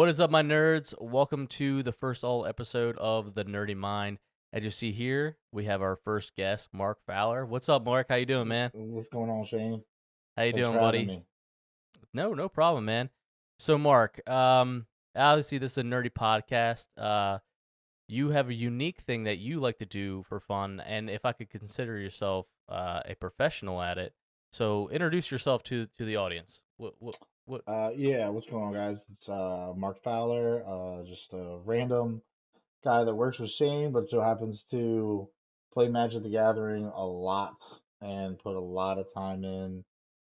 What is up, my nerds? Welcome to the first all episode of The Nerdy Mind. As you see here, we have our first guest, Mark Fowler. What's up, Mark? How you doing, man? What's going on, Shane? How you Thanks doing, for having buddy? me. No problem, man. So, Mark, obviously this is a nerdy podcast. You have a unique thing that you like to do for fun, and if I could consider yourself a professional at it, so introduce yourself to the audience. What? Yeah, what's going on, guys? It's Mark Fowler, just a random guy that works with Shane, but so happens to play Magic the Gathering a lot and put a lot of time in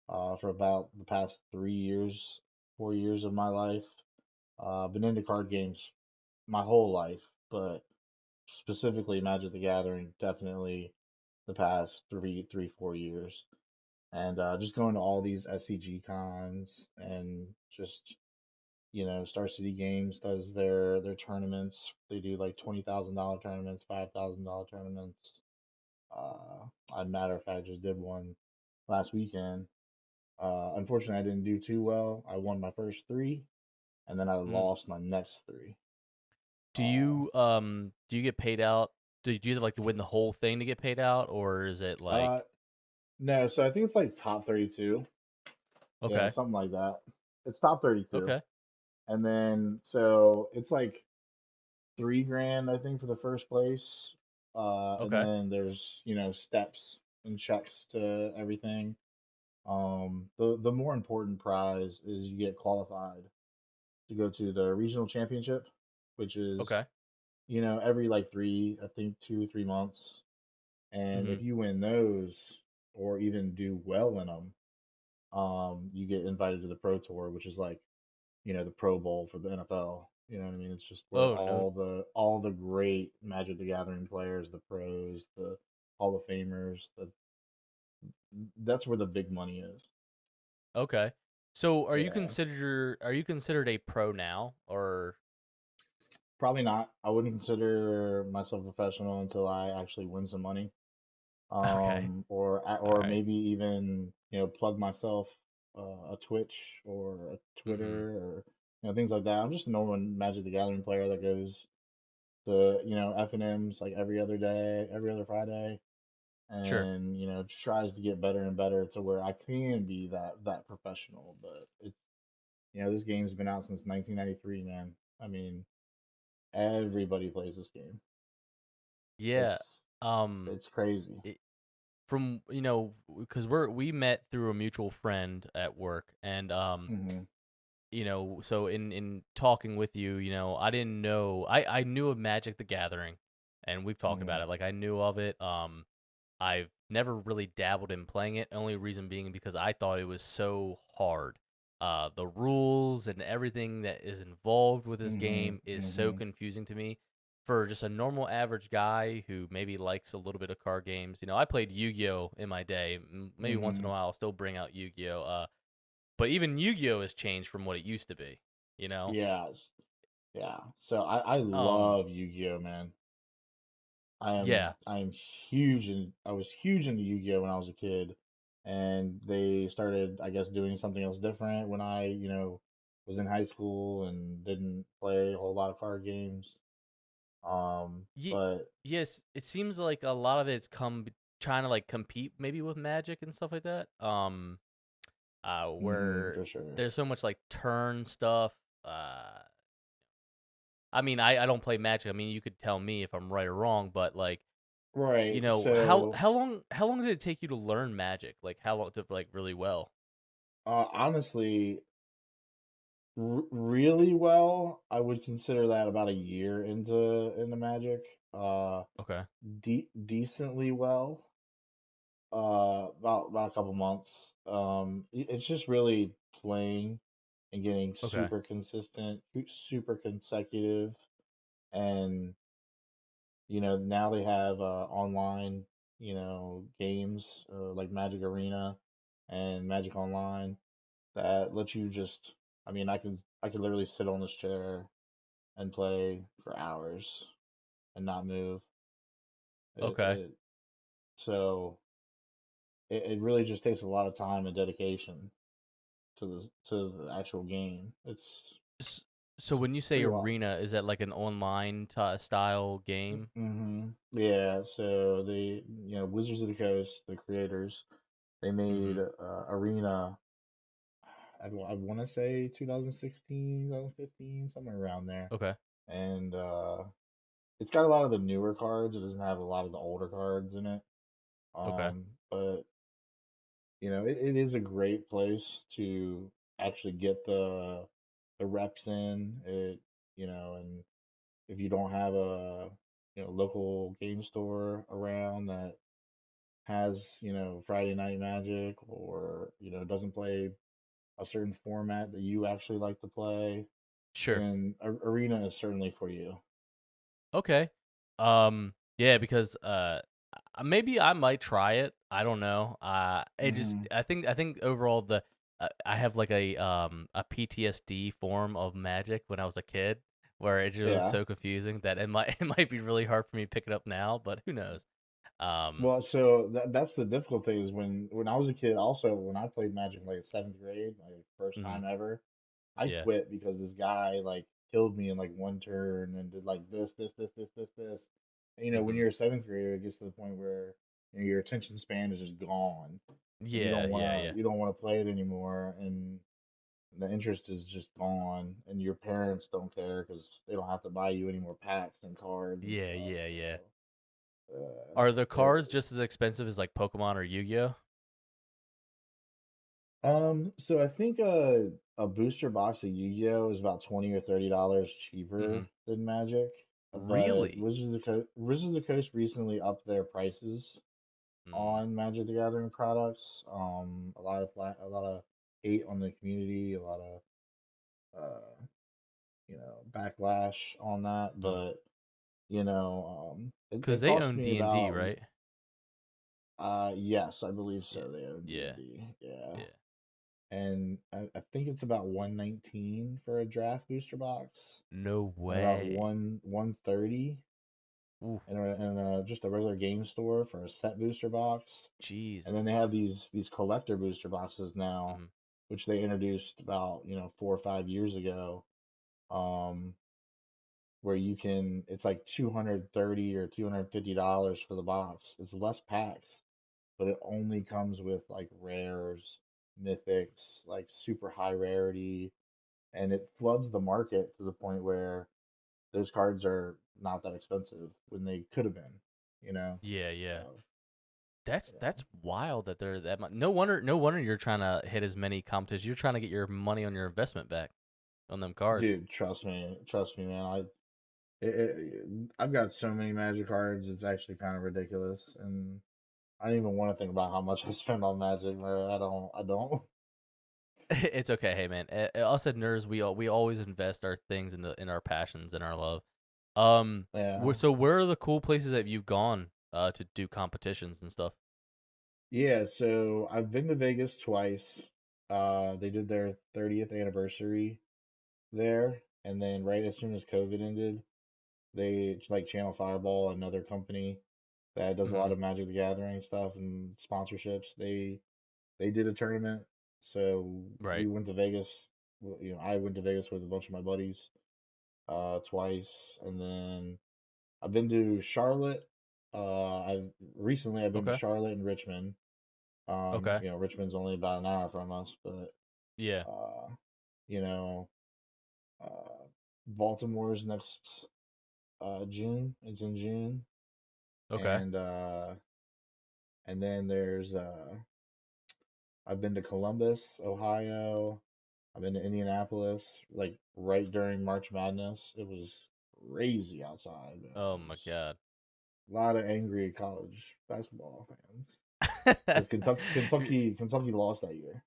for about the past 3 years, 4 years of my life. Been into card games my whole life, but specifically Magic the Gathering, definitely the past 4 years. And just going to all these SCG cons and just Star City Games does their tournaments. They do like $20,000 tournaments, $5,000 tournaments. I matter of fact just did one last weekend. Unfortunately, I didn't do too well. I won my first three, and then I Mm. lost my next three. Do Uh, you get paid out? Do you like to win the whole thing to get paid out, or is it like uh, no, so I think it's like top 32. Yeah, okay, something like that. It's top 32. okay, And then so it's like 3 grand, I think, for the first place. And okay, then there's, steps and checks to everything. The more important prize is you get qualified to go to the regional championship, which is, okay, every like I think 2, 3 months. And mm-hmm. if you win those or even do well in them, you get invited to the Pro Tour, which is like the Pro Bowl for the NFL. You know what I mean? It's just where Oh no, all the great Magic the Gathering players, the pros, the Hall of Famers, that's where the big money is. okay. So Yeah. are you considered a pro now, or Probably not. I wouldn't consider myself a professional until I actually win some money. okay, all Or right, maybe even, plug myself a Twitch or a mm-hmm. Twitter or things like that. I'm just a normal Magic the Gathering player that goes to, F&Ms like every other day, every other Friday, Sure, and tries to get better and better to where I can be that professional. But it's this game's been out since 1993, man. I mean, everybody plays this game. yeah. It's Um, it's crazy. it, from because we met through a mutual friend at work, and Hmm. so in talking with you, I didn't know I knew of Magic the Gathering, and we've talked Hmm. about it. Like I knew of it. I've never really dabbled in playing it. Only reason being because I thought it was so hard. The rules and everything that is involved with this Hmm. game is so Hmm. confusing to me. For just a normal average guy who maybe likes a little bit of card games, I played Yu-Gi-Oh in my day. Maybe once in a Hmm. while I'll still bring out Yu-Gi-Oh. But even Yu-Gi-Oh has changed from what it used to be. You know. Yes. Yeah. So I Um. love Yu-Gi-Oh, man. Yeah. I was huge into Yu-Gi-Oh when I was a kid, and they started, I guess, doing something else different when I, was in high school and didn't play a whole lot of card games. Ye- But yes. It seems like a lot of it's trying to like compete maybe with Magic and stuff like that. Where for sure. there's so much like turn stuff. Uh, I mean, I don't play Magic. I mean, you could tell me if I'm right or wrong, but like, Right. how So, how long did it take you to learn Magic? Like, how long to like really well? honestly, really well, I would consider that about a year into Magic. Uh, Okay. decently well. About a couple months. It's just really playing and getting Okay. super consistent, super consecutive, and now they have online, games like Magic Arena and Magic Online that let you just. I mean, I could literally sit on this chair and play for hours and not move. It, Okay. it so it really just takes a lot of time and dedication to the actual game. It's So It's when you say pretty wild. arena, is that like an online style game? Yeah, so Wizards of the Coast, the creators, they made Mm-hmm. Arena. I want to say 2016, 2015, somewhere around there, Okay. and it's got a lot of the newer cards. It doesn't have a lot of the older cards in it. Okay. But it is a great place to actually get the reps in it. And if you don't have a local game store around that has Friday Night Magic, or doesn't play a certain format that you actually like to play, Sure. then Arena is certainly for you. Okay. Yeah, because maybe I might try it. I don't know. It just Hmm. I think overall the I have like a PTSD form of Magic when I was a kid, where it just was Yeah. so confusing that it might it might be really hard for me to pick it up now, but who knows? Um, Well, so that's the difficult thing is when I was a kid, also when I played Magic like seventh grade, like first mhm, time ever, I yeah, quit because this guy like killed me in like one turn and did like this. And, when mhm, you're a seventh grader, it gets to the point where your attention span is just gone, and you yeah, don't yeah, wanna yeah, you don't wanna play it anymore, and the interest is just gone, and your parents don't care because they don't have to buy you any more packs and cards and yeah, stuff. yeah, yeah. So, uh, Are the it, cards just as expensive as like Pokemon or Yu-Gi-Oh? so I think a booster box of Yu-Gi-Oh is about $20 or $30 Mm-hmm. cheaper than Magic, but Really? Wizards of the Coast recently upped their prices Mm, on Magic the Gathering products. A lot of hate on the community, a lot of backlash on that, mm. but Because it they cost own me D&D, about right? yes, I believe Yeah, so. They own yeah, D&D, yeah. yeah. And I think it's about 119 for a draft booster box, No and about way. 130 Ooh, in just a regular game store for a set booster box. And then they Jesus. have these collector booster boxes now, Mhm, which they introduced about 4 or 5 years ago, um, where it's like 230 or $250 for the box. It's less packs, but it only comes with like rares, mythics, like super high rarity, and it floods the market to the point where those cards are not that expensive when they could have been, you know. yeah, yeah. So That's yeah, wild that they're that much. No wonder you're trying to hit as many competitions. You're trying to get your money on your investment back on them cards. dude, trust me, man. I've got so many Magic cards. It's actually kind of ridiculous, and I don't even want to think about how much I spend on Magic, bro. I don't. It's okay, hey man. Us at Nerds, we always invest our things in our passions and our love. Yeah. So where are the cool places that you've gone to do competitions and stuff? Yeah, so I've been to Vegas twice. They did their 30th anniversary there, and then right as soon as COVID ended, they like Channel Fireball, another company that does a lot Hmm. of Magic the Gathering stuff and sponsorships. They did a tournament, so we Right. went to Vegas. I went to Vegas with a bunch of my buddies twice, and then I've been to Charlotte. I've been to Okay. Charlotte and Richmond. Okay. Richmond's only about an hour from us, but Yeah. uh, you know, uh, Baltimore's next June. It's in June, Okay. and then I've been to Columbus, Ohio. I've been to Indianapolis, like right during March Madness. It was crazy outside, man. Oh It my was god. a lot of angry college basketball fans because Kentucky lost that year,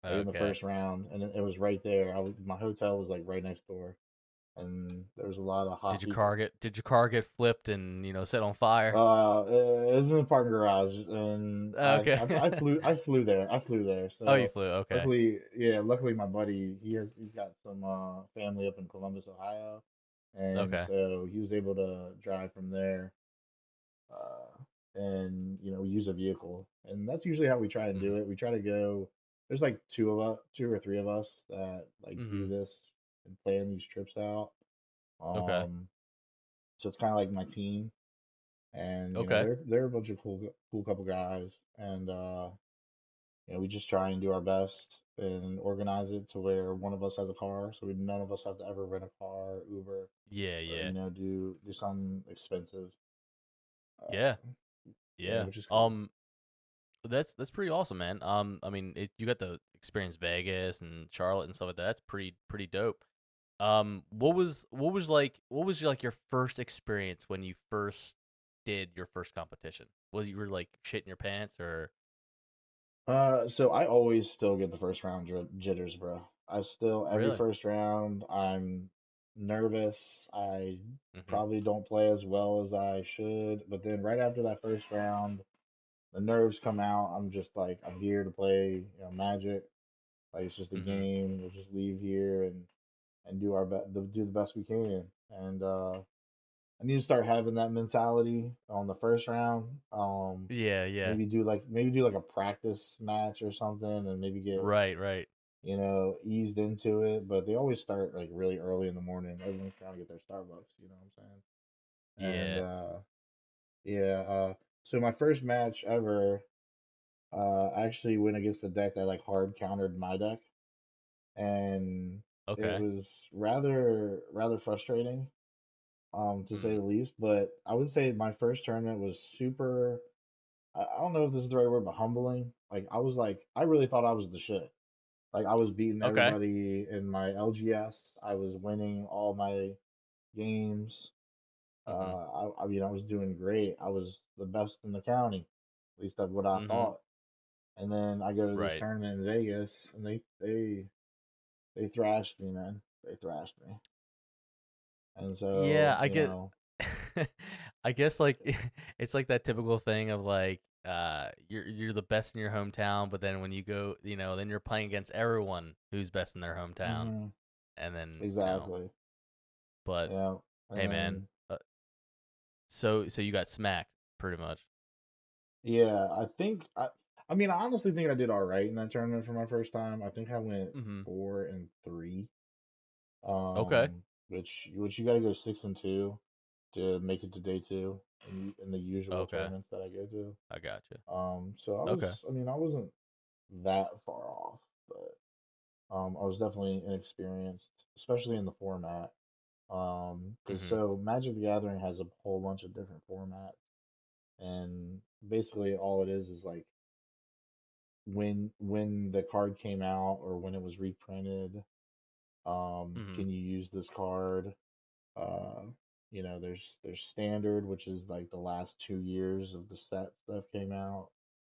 like in the Okay. first round, and it was right there. My hotel was like right next door, and there was a lot of Did hot your car people. get did your car get flipped and set on fire? It was in the parking garage, and Okay. I flew there. Oh, you So flew. Okay. luckily my buddy he's got some family up in Columbus, Ohio, and Okay. so he was able to drive from there, and use a vehicle, and that's usually how we try and Hmm. do it. We try to go. There's like two or three of us that like do Hmm. this and plan these trips out. Okay. Um, so it's kind of like my team, and Okay. they're a bunch of cool couple guys, and we just try and do our best and organize it to where one of us has a car, so none of us have to ever rent a car, Uber, Yeah, or yeah. do something expensive. Yeah. Uh, yeah, Yeah. which is cool. That's pretty awesome, man. I mean, you got to experience Vegas and Charlotte and stuff like that. That's pretty dope. What was like your first experience when you first did your first competition? Was you were like shitting your pants or So I always still get the first round jitters, bro. I still every really? first round I'm nervous. I Mm-hmm. probably don't play as well as I should, but then right after that first round, the nerves come out. I'm just like I'm here to play, Magic. Like it's just a Mm-hmm. game. We'll just leave here and do our best, do the best we can. And I need to start having that mentality on the first round. Yeah, yeah. Maybe do like a practice match or something, and maybe get Right, right. eased into it. But they always start like really early in the morning. Everyone's trying to get their Starbucks. You know what I'm saying? And Yeah. yeah. So my first match ever, I actually went against a deck that like hard countered my deck, and it Okay. was rather frustrating, to say Mm. the least. But I would say my first tournament was super. I don't know if this is the right word, but humbling. Like I was like, I really thought I was the shit. Like I was beating Okay. everybody in my LGS. I was winning all my games. Mm-hmm. I was doing great. I was the best in the county, at least that's what I Mm-hmm. thought. And then I go to this Right. tournament in Vegas, and they thrashed me, man. They thrashed me. And Yeah, so, I get I guess like it's like that typical thing of like you're the best in your hometown, but then when you go, then you're playing against everyone who's best in their hometown. hmm And then, exactly. but Yeah. hey man, And so you got smacked pretty much. yeah, I mean, I honestly think I did all right in that tournament for my first time. I think I went Mhm. 4-3. Okay. Which you got to go 6-2 to make it to day two in the usual Okay. tournaments that I go to. I got you. So Okay. I wasn't that far off, but I was definitely inexperienced, especially in the format. Because Mhm. so Magic the Gathering has a whole bunch of different formats, and basically all it is like when the card came out or when it was reprinted, Mhm. can you use this card? Uh, there's standard, which is like the last 2 years of the set stuff came out,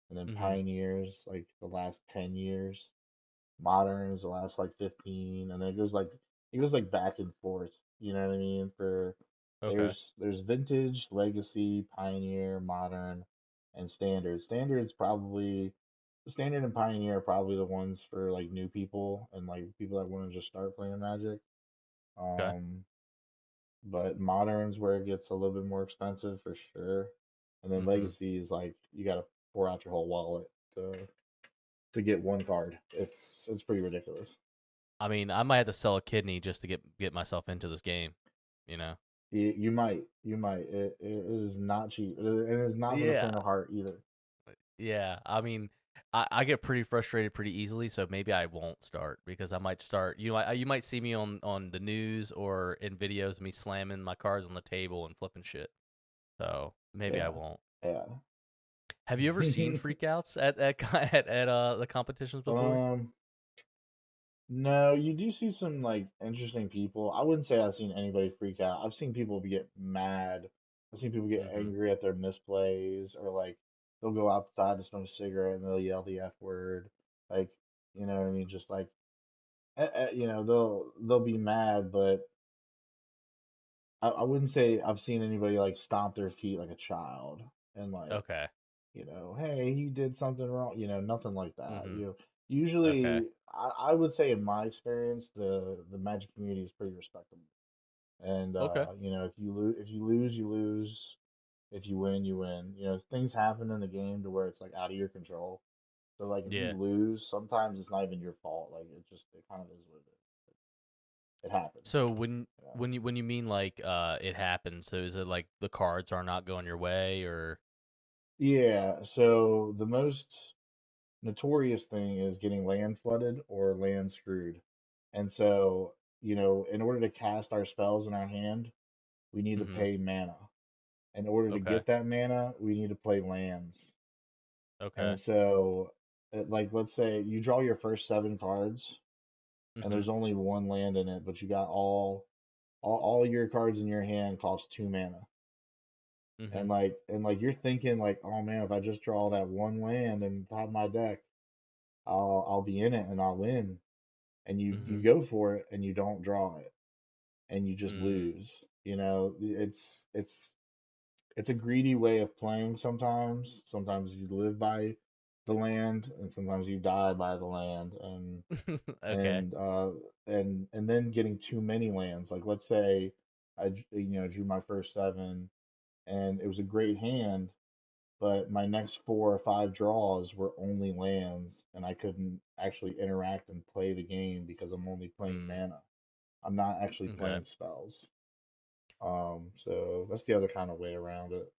and then Mhm. pioneers like the last 10 years, moderns the last like 15, and then it goes like back and forth. You know what I mean? For Okay. there's vintage, legacy, pioneer, modern, and standard. Standard and pioneer are probably the ones for like new people and like people that want to just start playing Magic. Okay. Um, but modern's where it gets a little bit more expensive for sure. And then Mhm. legacy is like you gotta pour out your whole wallet to get one card. It's pretty ridiculous. I mean, I might have to sell a kidney just to get myself into this game, you know. You might. It is not cheap. It is not for the Yeah. faint of heart either. Yeah, I mean, I get pretty frustrated pretty easily, so maybe I won't start because I might start. You might see me on the news or in videos of me slamming my cards on the table and flipping shit. So maybe I Yeah, won't. yeah. Have you ever seen freakouts at the competitions before? um, no, you do see some like interesting people. I wouldn't say I've seen anybody freak out. I've seen people get mad. I've seen people get Mm-hmm. angry at their misplays, or like they'll go outside to smoke a cigarette and they'll yell the F word. Like, you know what I mean? Just like, they'll be mad, but I wouldn't say I've seen anybody like stomp their feet like a child and like, Okay. hey, he did something wrong, nothing like that. Mm-hmm. Okay. Usually, I would say in my experience, the Magic community is pretty respectable. And Okay. if you lose, you lose. If you win, you win. Things happen in the game to where it's like out of your control. So like if you Yeah. lose, sometimes it's not even your fault. Like it kind of is what it is. it happens. So when You know? when you mean like it happens, so is it like the cards are not going your way or Yeah, so the most notorious thing is getting land flooded or land screwed. And so, in order to cast our spells in our hand, we need to Mhm. pay mana. In order to Okay. get that mana, we need to play lands. Okay. And so, like, let's say you draw your first 7 cards, and Mhm. there's only one land in it, but you got all your cards in your hand cost 2 mana. Mhm. And like you're thinking like, oh man, if I just draw that one land and top my deck, I'll be in it and I'll win. And you Mhm. go for it and you don't draw it and you just Mm. lose. It's a greedy way of playing sometimes. Sometimes you live by the land and sometimes you die by the land Okay. and uh and then getting too many lands. Like let's say drew my first 7 and it was a great hand, but my next 4 or 5 draws were only lands, and I couldn't actually interact and play the game because I'm only playing Mm. mana. I'm not actually Okay. playing spells. So that's the other kind of way around it.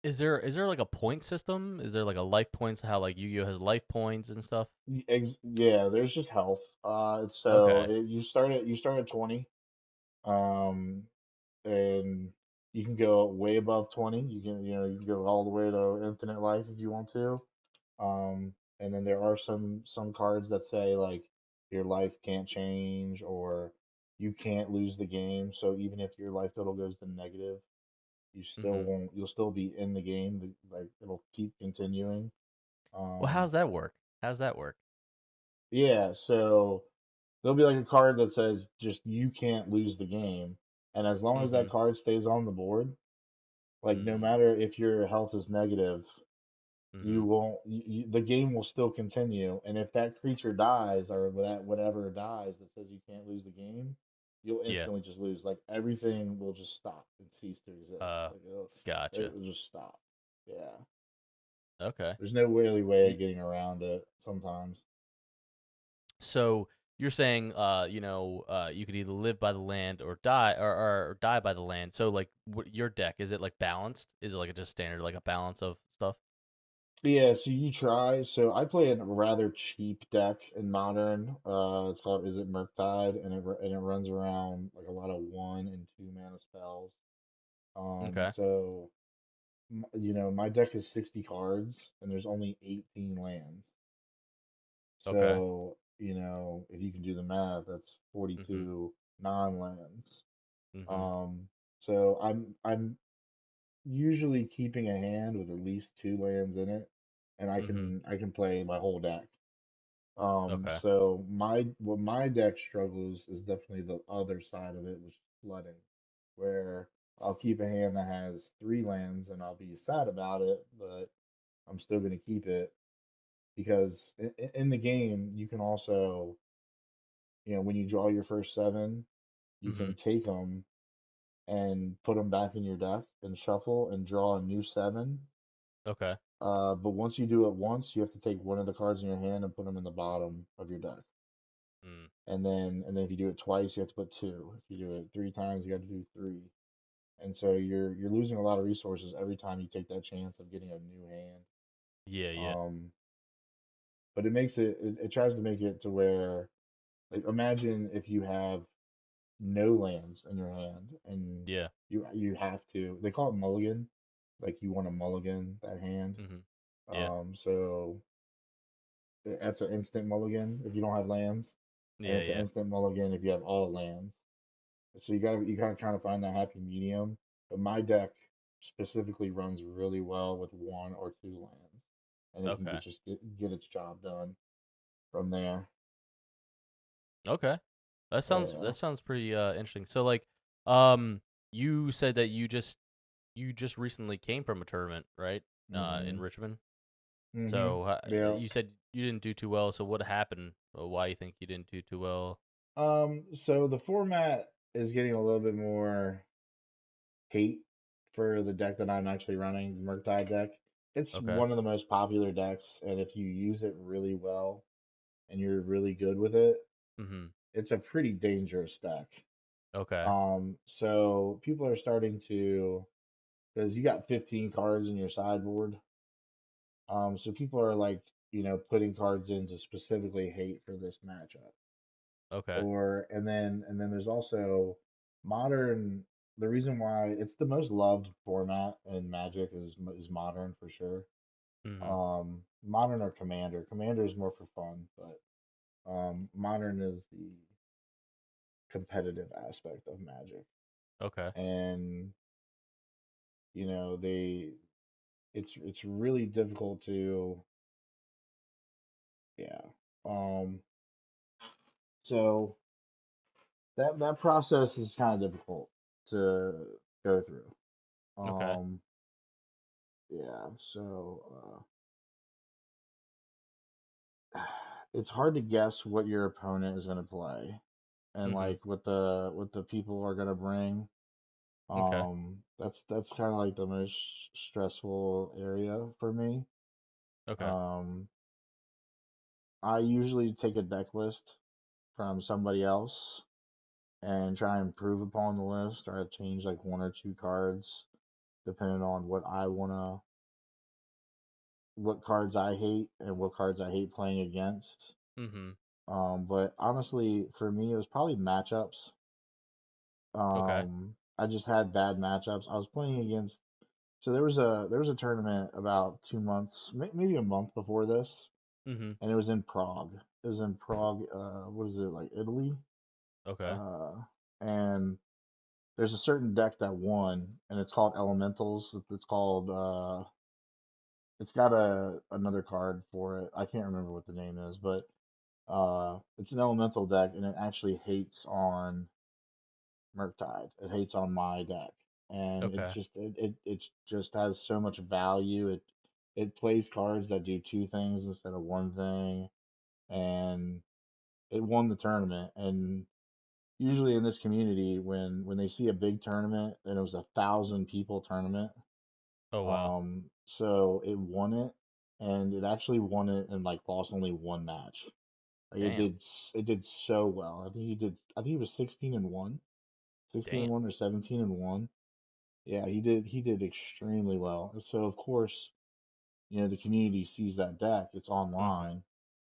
Is there like a point system? Is there like a life points? How like Yu-Gi-Oh has life points and stuff? Yeah, there's just health. So Okay. you start at 20, um, and you can go way above 20. You can go all the way to infinite life if you want to. And then there are some cards that say like your life can't change or you can't lose the game. So even if your life total goes to negative, you still Mhm. won't. You'll still be in the game. Like it'll keep continuing. Well, Um, how's that work? How's that work? yeah. So there'll be like a card that says just you can't lose the game, and as long as that Mhm. card stays on the board, like no Mm. matter if your health is negative, you Mhm. won't the game will still continue, and if that creature dies or that whatever dies that says you can't lose the game, you'll Yeah. instantly just lose. Like everything will just stop and cease to exist. Uh Like gotcha. it'll just stop. Yeah, Okay. there's no really way Y- of getting around it sometimes. So you're saying you could either live by the land or die or die by the land. So like your deck, is it like balanced? Is it like a just standard like a balance of stuff? Yeah, so you try. So I play a rather cheap deck in Modern. It's called Is It Murktide, and it runs around like a lot of 1 and 2 mana spells. Okay. So my deck is 60 cards and there's only 18 lands. Okay. So, if you can do the math, that's Mhm. 42 non-lands. Mhm. Um, so I'm usually keeping a hand with at least 2 lands in it, and I Mhm. can I can play my whole deck. Okay. So my deck struggles is definitely the other side of it, which is flooding, where I'll keep a hand that has 3 lands and I'll be sad about it, but I'm still going to keep it because in the game you can also, when you draw your first 7, you Mhm. can take them and put them back in your deck and shuffle and draw a new 7. Okay. But once you do it once, you have to take one of the cards in your hand and put them in the bottom of your deck. Mm. And then if you do it twice, you have to put 2. If you do it 3 times, you got to do 3. And so you're losing a lot of resources every time you take that chance of getting a new hand. Yeah, yeah. Um, but it tries to make it to where, like, imagine if you have no lands in your hand and Yeah. you have to, they call it mulligan, like you want to mulligan that hand. Mhm. Yeah. So that's an instant mulligan if you don't have lands, and Yeah, it's an yeah. instant mulligan if you have all lands. So you gotta kind of find that happy medium. But my deck specifically runs really well with 1 or 2 lands, and it can Okay. get its job done from there. Okay. Yeah. That sounds pretty interesting. So like um you said that you just recently came from a tournament, right? In Mhm. Richmond. Mhm. So Yeah. you said you didn't do too well. So what happened? Why you think you didn't do too well? So the format is getting a little bit more hate for the deck that I'm actually running, the Murktide deck. It's Okay. one of the most popular decks, and if you use it really well and you're really good with it, Mhm. it's a pretty dangerous deck. Okay. So people are starting to, because you got 15 cards in your sideboard. So people are like, putting cards in to specifically hate for this matchup. Okay. Or and then there's also modern. The reason why it's the most loved format in Magic is modern for sure. Mhm. Modern or Commander. Commander is more for fun, but modern is the competitive aspect of Magic. Okay. And they it's really difficult to, yeah. Um so that process is kind of difficult to go through. Okay. Um yeah, so it's hard to guess what your opponent is going to play and Mhm. like what the people are going to bring. Okay. That's kind of like the most stressful area for me. Okay. Um, I usually take a deck list from somebody else and try and improve upon the list, or I change like one or two cards depending on what cards I hate and what cards I hate playing against. Mhm. But honestly, for me, it was probably matchups. Okay. I just had bad matchups. I was playing against. So there was a tournament about 2 months, maybe a month before this, Mhm. and it was in Prague. It was in Prague. What is it, like Italy? Okay. Uh, and there's a certain deck that won, and it's called Elementals. It's called. It's got another card for it. I can't remember what the name is, but it's an elemental deck, and it actually hates on Murktide. It hates on my deck, and Okay. it just has so much value. It plays cards that do two things instead of one thing, and it won the tournament. And usually in this community, when they see a big tournament, and it was 1,000 people tournament, Oh wow. so it won it, and it actually won it and like lost only one match. Like Damn. it did so well. I think he was 16-1. 16 and Damn. 1 or 17 and 1. Yeah, he did extremely well. So of course, the community sees that deck, it's Mhm. online,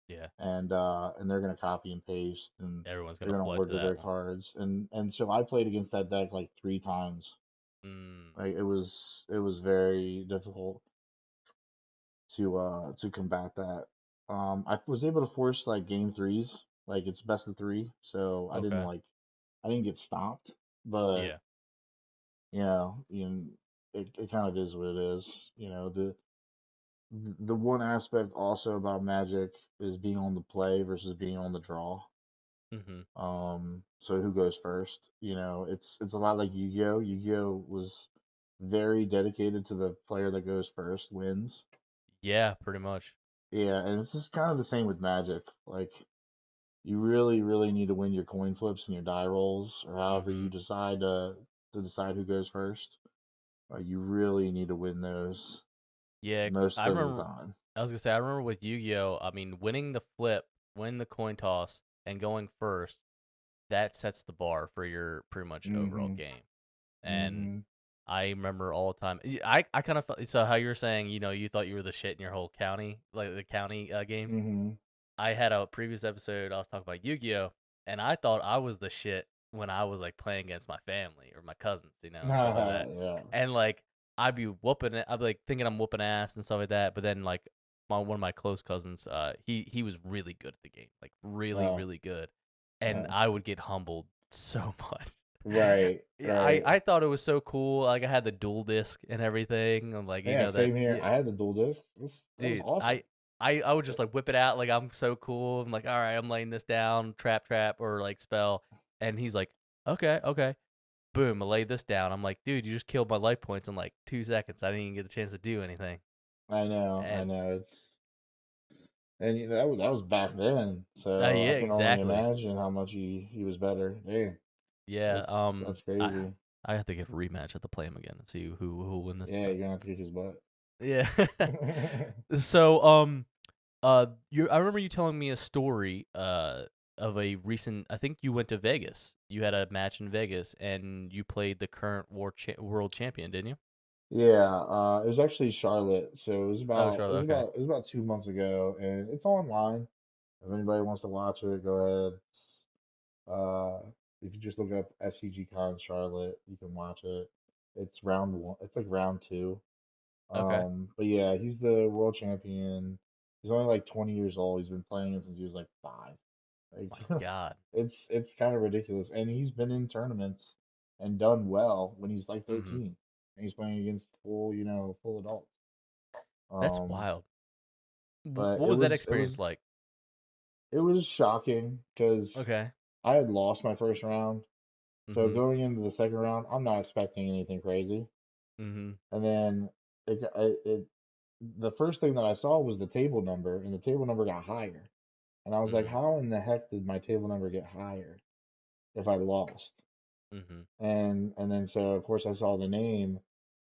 Yeah. and they're gonna copy and paste, and Everyone's they're gonna gonna flood to order their that one. cards. And so I played against that deck like 3 times. Mm. Like it was very difficult to combat that. I was able to force like game threes, like it's best of three, so Okay. I didn't get stopped, but Yeah. it kind of is what it is. The one aspect also about Magic is being on the play versus being on the draw. Mhm. So who goes first? It's a lot like Yu-Gi-Oh. Yu-Gi-Oh was very dedicated to the player that goes first wins. Yeah, pretty much. Yeah, and it's just kind of the same with Magic. Like you really, really need to win your coin flips and your die rolls, or however you Mhm. decide to decide who goes first. You really need to win those Yeah, most I of the remember. time. I was gonna say I remember with Yu-Gi-Oh. I mean, winning the flip, winning the coin toss, and going first. That sets the bar for your pretty much overall Mm-hmm. game. And Mm-hmm. I remember all the time. I kind of felt so how you're saying. You thought you were the shit in your whole county, like the county games. Mm-hmm. I had a previous episode I was talking about Yu-Gi-Oh, and I thought I was the shit when I was like playing against my family or my cousins, and stuff like that. Yeah. And like I'd be whooping it. I'd be like thinking I'm whooping ass and stuff like that. But then like one of my close cousins, he was really good at the game, like really Oh, really good, and oh. I would get humbled so much. Right, Yeah, I right. I thought it was so cool. Like I had the dual disc and everything. And like Yeah, that. same here. Yeah, I had the dual disc. That was dude, awesome. I would just like whip it out like I'm so cool. I'm like, all right, I'm laying this down, trap, or like spell, and he's like, okay, okay, boom, I laid this down. I'm like, dude, you just killed my life points in like 2 seconds. I didn't even get the chance to do anything. I And know. That was back then, so yeah, I can only exactly. imagine how much he was better. Damn, Yeah, that's crazy. I have to get a rematch. I have to play him again and see who will win this Yeah, time. you're gonna have to kick his butt. Yeah. So, I remember you telling me a story of a recent. I think you went to Vegas. You had a match in Vegas, and you played the current world champion, didn't you? Yeah, it was actually Charlotte. So Oh, Charlotte. Okay. it was about 2 months ago, and it's online. If anybody wants to watch it, go ahead. Uh, if you just look up SCG Con Charlotte, you can watch it. It's round one. It's like round two. Okay. But yeah, he's the world champion. He's only like 20 years old. He's been playing it since he was like 5. My Like God. it's kind of ridiculous. And he's been in tournaments and done well when he's like Mm-hmm. 13. And he's playing against full adults. That's Um, wild. but What was that experience like? it was shocking because Okay. I had lost my first round. So Mm-hmm. going into the second round, I'm not expecting anything crazy. Mm-hmm. And then the first thing that I saw was the table number, and the table number got higher. And I was like, Mm-hmm. how in the heck did my table number get higher if I lost? Mm-hmm. And then so of course I saw the name,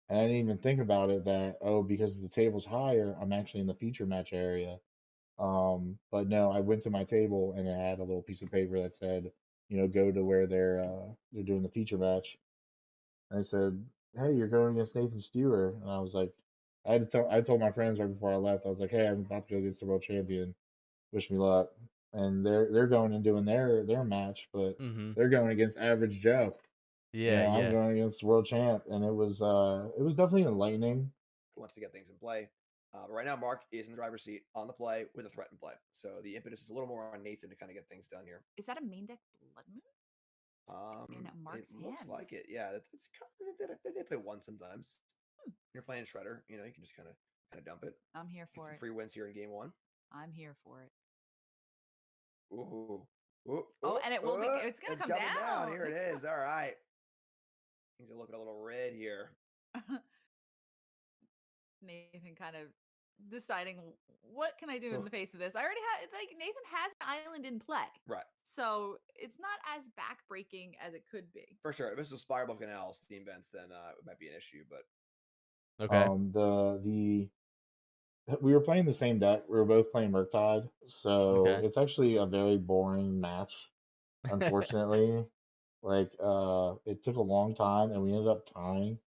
and I didn't even think about it that, oh, because the table's higher, I'm actually in the feature match area. But no, I went to my table and it had a little piece of paper that said, go to where they're doing the feature match. And I said, "Hey, you're going against Nathan Stewart." And I was like, I told my friends right before I left, I was like, "Hey, I'm about to go against the world champion. Wish me luck." And they're going and doing their match, but Mm-hmm. they're going against Average Joe. Yeah. I'm Yeah. going against the world champ, and it was definitely enlightening. Wants to get things in play. But right now, Mark is in the driver's seat on the play with a threat in play. So the impetus is a little more on Nathan to kind of get things done here. Is that a main deck Blood Moon in Mark's It looks hand? like it. Yeah, it's kind of, they play one sometimes. Hmm. You're playing Shredder, you can just kind of dump it. I'm here Get for some it. free wins here in game one. I'm here for it. Ooh, ooh, Oh, and it will be. It's gonna come coming down. Here it is. All right. Things are looking a little red here. Nathan kind of deciding what can I do in the face of this. I already have Nathan has an island in play, Right. so it's not as backbreaking as it could be. For sure. If this was Spiral Canal Steam Vents, then it might be an issue. But Okay. The we were playing the same deck. We were both playing Murktide, so Okay. it's actually a very boring match, unfortunately. Like it took a long time, and we ended up tying.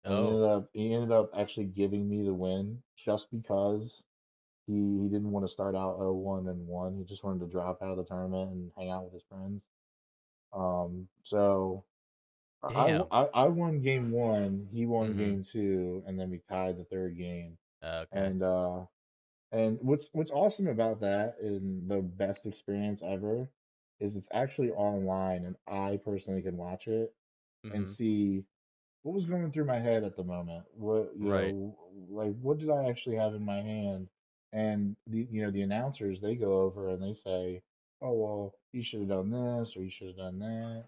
And Oh, he ended up actually giving me the win just because he didn't want to start out 0-1-1. He just wanted to drop out of the tournament and hang out with his friends. So damn. I won game one, he won Mm-hmm. game two, and then we tied the third game. Okay. And what's awesome about that and the best experience ever is it's actually online, and I personally can watch it and Mm-hmm. see what was going through my head at the moment. Right. Like what did I actually have in my hand? And the announcers, they go over and they say, "Oh, well, you should have done this, or you should have done that,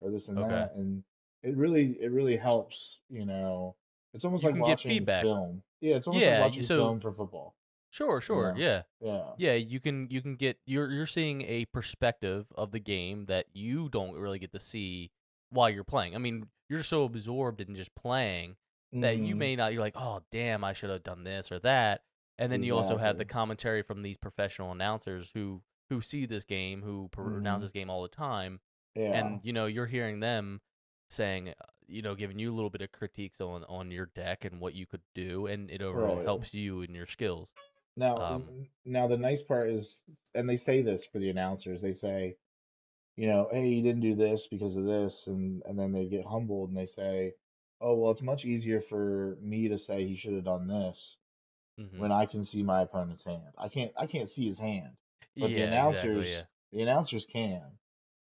or this and Okay. that." And it really helps. It's almost You like can get watching feedback. film. Yeah, it's almost like Yeah. watching So film for football. sure. Sure. Yeah. Yeah. Yeah. You can get you're seeing a perspective of the game that you don't really get to see while you're playing. I mean, you're so absorbed in just playing that you Mm-hmm. may not. You're like, oh damn, I should have done this or that. And then you also have the Exactly. commentary from these professional announcers who see this game, who pronounce Mm-hmm. this game all the time, Yeah. and you're hearing them saying, giving you a little bit of critiques on your deck and what you could do, and it overall Right. helps you in your skills. Now, Um, now the nice part is, and they say this for the announcers, they say, hey, you didn't do this because of this, and then they get humbled and they say, oh, well, it's much easier for me to say he should have done this mhm. when I can see my opponent's hand. I can't see his hand, but the Yeah, exactly. announcers Yeah. the announcers can.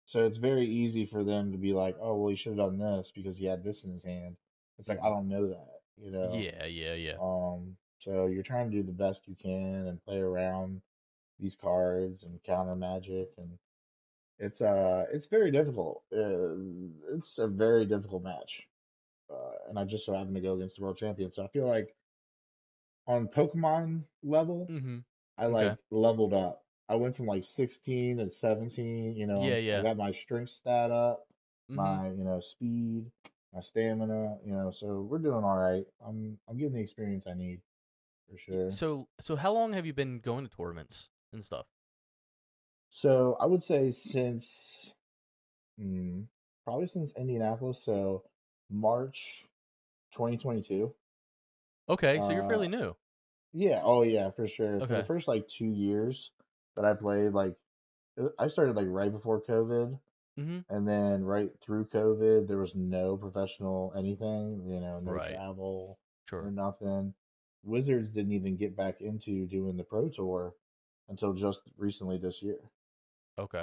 So it's very easy for them to be like, oh, well, he should have done this because he had this in his hand. It's like I Hmm. don't know that. Yeah, yeah, yeah. So you're trying to do the best you can and play around these cards and counter magic, and it's very difficult. It's a very difficult match, and I just so happen to go against the world champion. So I feel like on Pokemon level, Mhm. I like Okay. leveled up. I went from like 16 to 17. Yeah, I yeah. got my strength stat up, Mhm. my speed, my stamina. So we're doing all right. I'm getting the experience I need for sure. So how long have you been going to tournaments and stuff? So I would say since mm, probably since Indianapolis, so March 2022. Okay, so you're Uh, fairly new. yeah, oh yeah, for sure. For the Okay. first like 2 years that I played, like I started like right before COVID, Mhm. and then right through COVID, there was no professional anything, no Right. travel, no Sure. nothing. Wizards didn't even get back into doing the Pro Tour until just recently this year. Okay.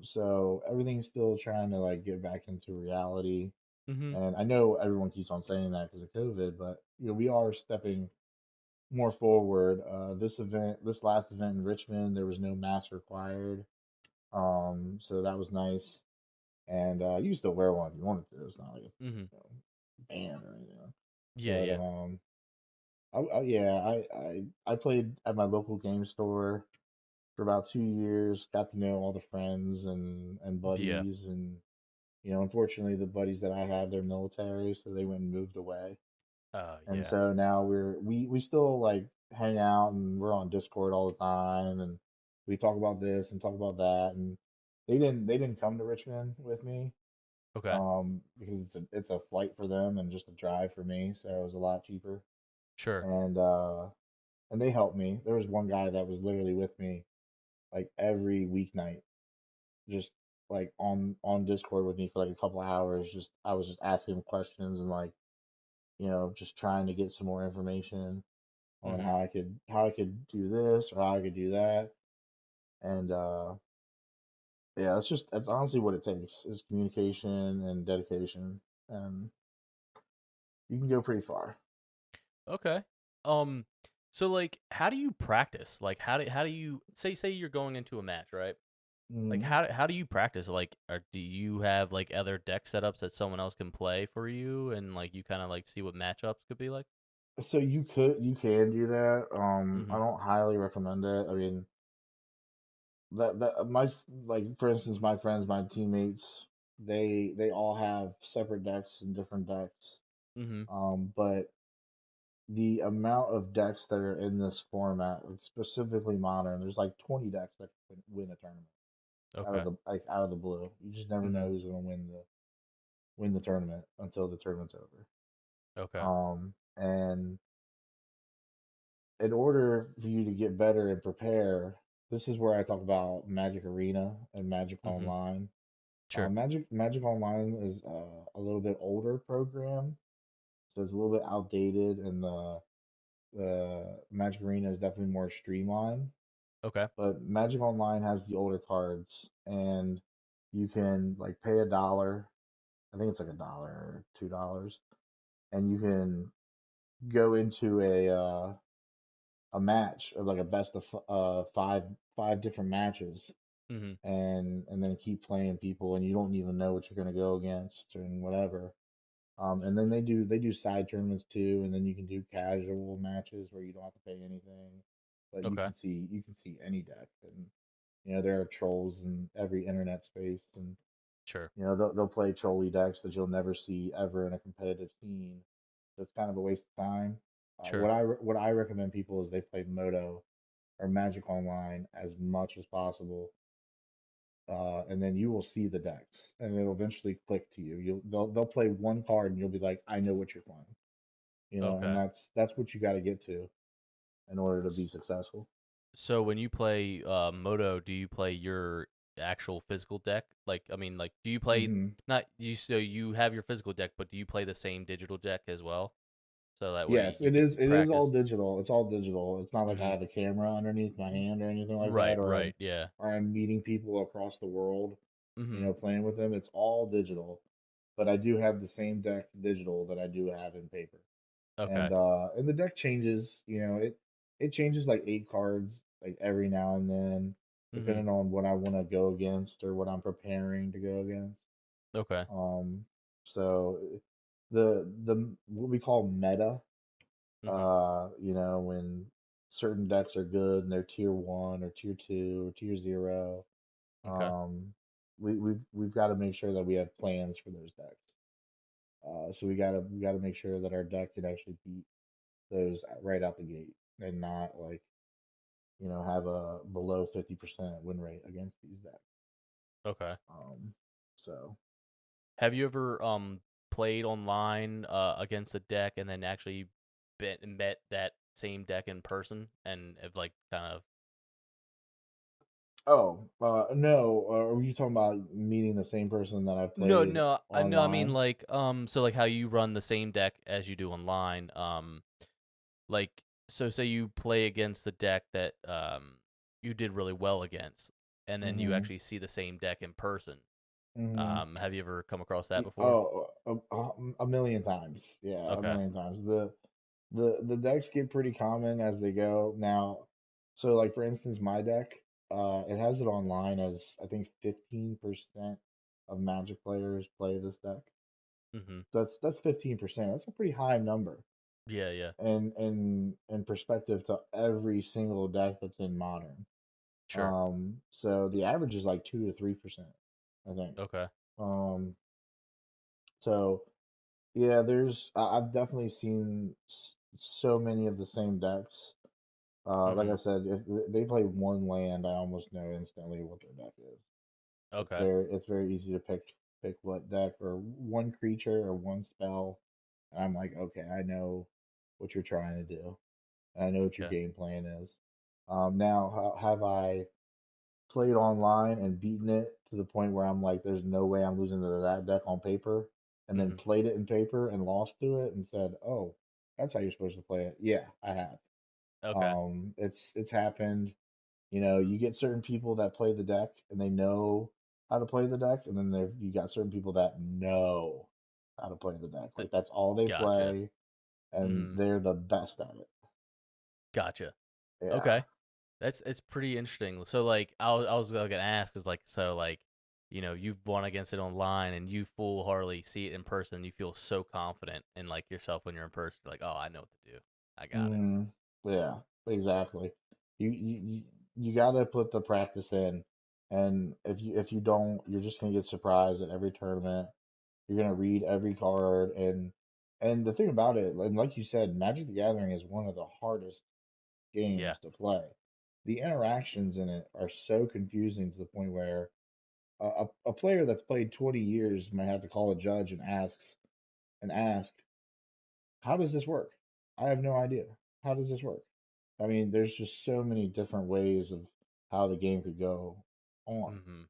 So everything's still trying to like get back into reality. Mhm. And I know everyone keeps on saying that because of COVID, but we are stepping more forward. This last event in Richmond, there was no mask required. So that was nice. And you can still wear one if you wanted to. It's not like it's Mhm. you know, banned or anything. Yeah, But yeah. yeah, I played at my local game store for about 2 years. Got to know all the friends and Yeah. buddies, and unfortunately, the buddies that I have, they're military, so they went and moved away. And Yeah. so now we still like hang out and we're on Discord all the time and we talk about this and talk about that and they didn't come to Richmond with me Okay. because it's a flight for them and just a drive for me, so it was a lot cheaper. Sure. And they helped me. There was one guy that was literally with me like every weeknight, just like on Discord with me for like a couple hours. Just I was just asking him questions and like just trying to get some more information on Mhm. how I could do this or how I could do that. And yeah, that's honestly what it takes is communication and dedication, and you can go pretty far. Okay. Um so like how do you practice? Like how do you say you're going into a match, right? Like Hmm. how do you practice? Like do you have like other deck setups that someone else can play for you and like you kind of like see what matchups could be like? So you can do that. I Mhm. don't highly recommend it. I mean, that like for instance, my friends, my teammates, they all have separate decks and different decks. Mhm. But the amount of decks that are in this format, like specifically modern, there's like 20 decks that can win a tournament Okay. out of the blue. You just never know Mhm. who's gonna win the tournament until the tournament's over. Okay. And in order for you to get better and prepare, this is where I talk about Magic Arena and Magic Mhm. Online. Sure. Magic Online is a little bit older program, so it's a little bit outdated, and the Magic Arena is definitely more streamlined. Okay. But Magic Online has the older cards, and you can like pay $1. I think it's like $1 or $2, and you can go into a match of like a best of five different matches, Mhm. and then keep playing people, and you don't even know what you're gonna go against and whatever. And then they do side tournaments too, and then you can do casual matches where you don't have to pay anything, but you Okay. can see any deck, and there are trolls in every internet space, and Sure. they'll play trolley decks that you'll never see ever in a competitive scene. So it's kind of a waste of time. Sure. What I recommend people is they play Moto or Magic Online as much as possible, and then you will see the decks, and it'll eventually click to you. They'll play one card, and you'll be like, I know what you're playing, and Okay. that's what you got to get to in order to be successful. So when you play Moto, do you play your actual physical deck? Like, I mean, like, do you play Hmm. not you? So you have your physical deck, but do you play the same digital deck as well? So that way Yes, you it could is. It is all practice. digital. It's all digital. It's not like I Mm-hmm. have a camera underneath my hand or anything like that, Right. or Right. Yeah. I'm meeting people across the world, Mm-hmm. playing with them. It's all digital, but I do have the same deck digital that I do have in paper. Okay. And the deck changes. It changes like 8 cards like every now and then, Mm-hmm. depending on what I want to go against or what I'm preparing to go against. Okay. Um, so the what we call meta, Mm-hmm. when certain decks are good and they're tier 1 or tier 2 or tier 0, Okay. um, we've got to make sure that we have plans for those decks. So we gotta make sure that our deck can actually beat those right out the gate and not like have a below 50% win rate against these decks. Okay. So Have you ever played online against a deck and then actually met that same deck in person and have like kind of no, are you talking about meeting the same person that I've no played no I mean online? like so like how you run the same deck as you do online like so say you play against the deck that you did really well against and then you Mm-hmm. actually see the same deck in person. Mm-hmm. Have you ever come across that before? Oh, a million times. Yeah, a Okay. million times. The decks get pretty common as they go. Now, so like for instance, my deck, it has it online as I think 15% of Magic players play this deck. Mhm. That's 15%. That's a pretty high number. Yeah, yeah. And in perspective to every single deck that's in Modern. Sure. So the average is like 2 to 3%, I think. Okay. Um, so yeah, I've definitely seen so many of the same decks. Like I Mhm. said, if they play one land, I almost know instantly what their deck is. Okay. It's very easy to pick what deck or one creature or one spell, and I'm like, okay, I know what you're trying to do. And I know what your Okay. game plan is. Now, have I played online and beaten it to the point where I'm like, there's no way I'm losing to that deck on paper, and then Mhm. played it in paper and lost to it and said, oh, that's how you're supposed to play it. Yeah, I have. Okay. It's happened. You get certain people that play the deck and they know how to play the deck, and then you got certain people that know how to play the deck. Th- Like that's all they Gotcha. play, and Mhm. they're the best at it. Gotcha. Yeah. Okay. That's it's pretty interesting. So like I was gonna ask is like so like you've won against it online and you full hardly see it in person. You feel so confident in like yourself when you're in person. You're like, oh, I know what to do. I got it. Mm, yeah, exactly. You got to put the practice in, and if you don't, you're just gonna get surprised at every tournament. You're gonna read every card, and the thing about it, and like you said, Magic the Gathering is one of the hardest Yeah. games to play. The interactions in it are so confusing to the point where a player that's played 20 years might have to call a judge and ask, how does this work? I have no idea. How does this work? I mean, there's just so many different ways of how the game could go on. Mhm.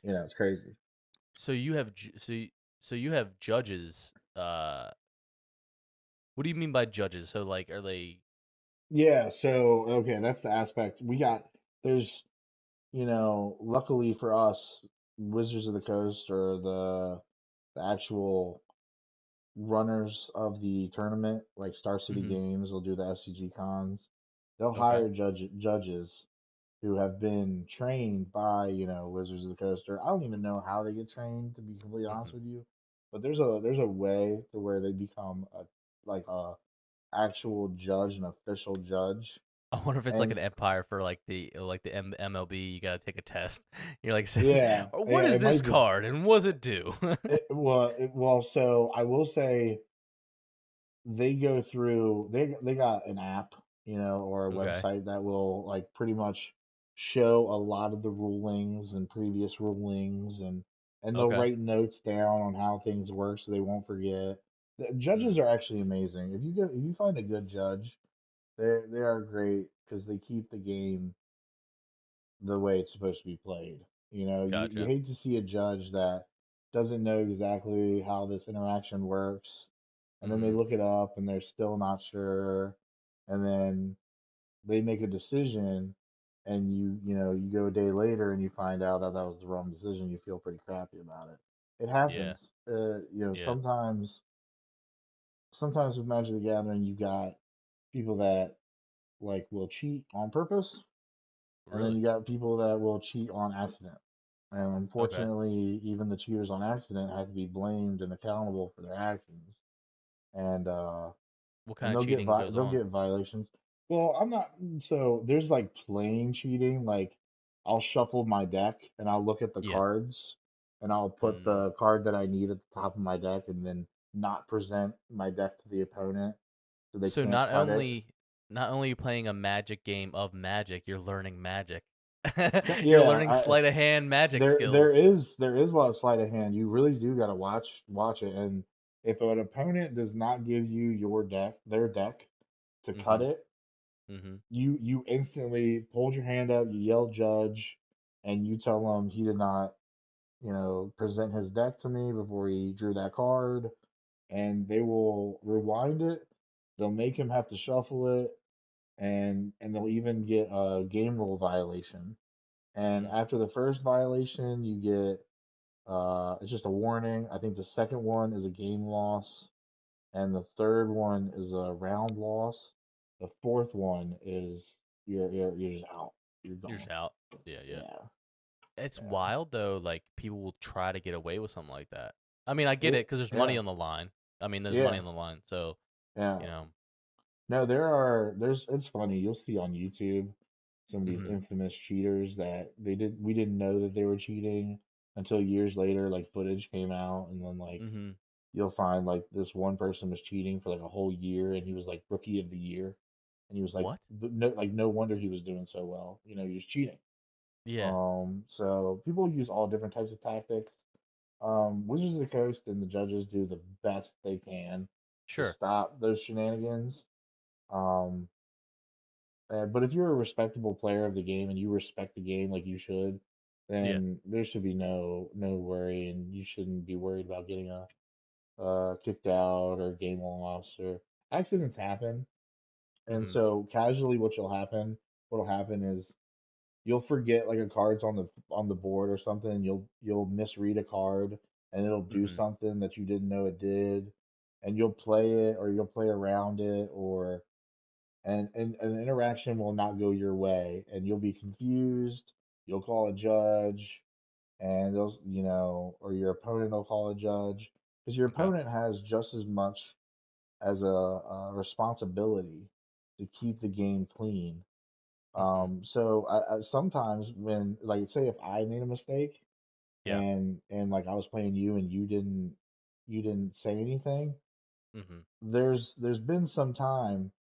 It's crazy. So you have so you have judges. What do you mean by judges? So like, are they Yeah, so okay, that's the aspect. There's, luckily for us, Wizards of the Coast or the actual runners of the tournament, like Star City Mhm. Games, will do the SCG cons. They'll Okay. hire judges who have been trained by, Wizards of the Coast, or I don't even know how they get trained, to be completely honest Mhm. with you. But there's a way to where they become a actual judge, an official judge. I wonder if it's like And an empire for like the MLB. You gotta take a test. You're like, yeah, what yeah, is it this might be. card and what does it do? Well, so I will say they go through they got an app, or a Okay. website that will like pretty much show a lot of the rulings and previous rulings, and they'll Okay. write notes down on how things work so they won't forget. The judges Mm. are actually amazing. If you find a good judge, they are great because they keep the game the way it's supposed to be played. You Gotcha. hate to see a judge that doesn't know exactly how this interaction works, and then they Mhm. look it up and they're still not sure, and then they make a decision, and you go a day later and you find out that that was the wrong decision. You feel pretty crappy about it. It Yeah. happens. Yeah. Sometimes with Magic the Gathering, you got people that like will cheat on purpose, and then Really. you got people that will cheat on accident. And Okay. unfortunately, even the cheaters on accident have to be blamed and accountable for their actions. And What kind and of cheating goes they'll on? get violations. Well, I'm not so there's like plain cheating, like I'll shuffle my deck and I'll look at the Yeah. cards and I'll put Mm. the card that I need at the top of my deck and then not present my deck to the opponent so they So can't not cut it. only not only are you playing a Magic game of Magic, you're learning Magic. You're Yeah, learning sleight of hand Magic there skills. is a lot of sleight of hand. You really do got to watch it. And if an opponent does not give you their deck to cut Mm-hmm. it, Mm-hmm. you instantly hold your hand up, you yell judge, and you tell him he did not, present his deck to me before he drew that card, and they will rewind it. They'll make him have to shuffle it, and they'll even get a game rule violation. And Mm. after the first violation, you get it's just a warning. I think the second one is a game loss, and the third one is a round loss. The fourth one is you're just out. You're You're just gone. out. Yeah, yeah. Yeah, It's yeah. wild though. Like people will try to get away with something like that. I mean, I get it It because there's money yeah on the line. I mean, there's money yeah on the line. So yeah. you know. No, there's it's funny. You'll see on YouTube some of these Mm-hmm. infamous cheaters that we didn't know that they were cheating until years later, like footage came out, and then like Mm-hmm. you'll find like this one person was cheating for like a whole year, and he was like rookie of the year, and he was like What? no wonder he was doing so well. He was cheating. Yeah. So people use all different types of tactics. Wizards of the Coast and the judges do the best they can to Sure. stop those shenanigans. Um, but if you're a respectable player of the game and you respect the game like you should, Yeah. then there should be no worry, and you shouldn't be worried about getting a kicked out or game loss or accidents happen. And Mm-hmm. so casually, what'll happen is you'll forget like a card's on the board or something, and you'll misread a card, and it'll do Mm-hmm. something that you didn't know it did, and you'll play it or you'll play around it, or and an interaction will not go your way, and you'll be confused. You'll call a judge, and those, or your opponent will call a judge, because your Okay. opponent has just as much as a responsibility to keep the game clean. Mm-hmm. So I sometimes when, like, say if I made a mistake Yeah. and like I was playing you and you didn't say anything, Mm-hmm. there's been some time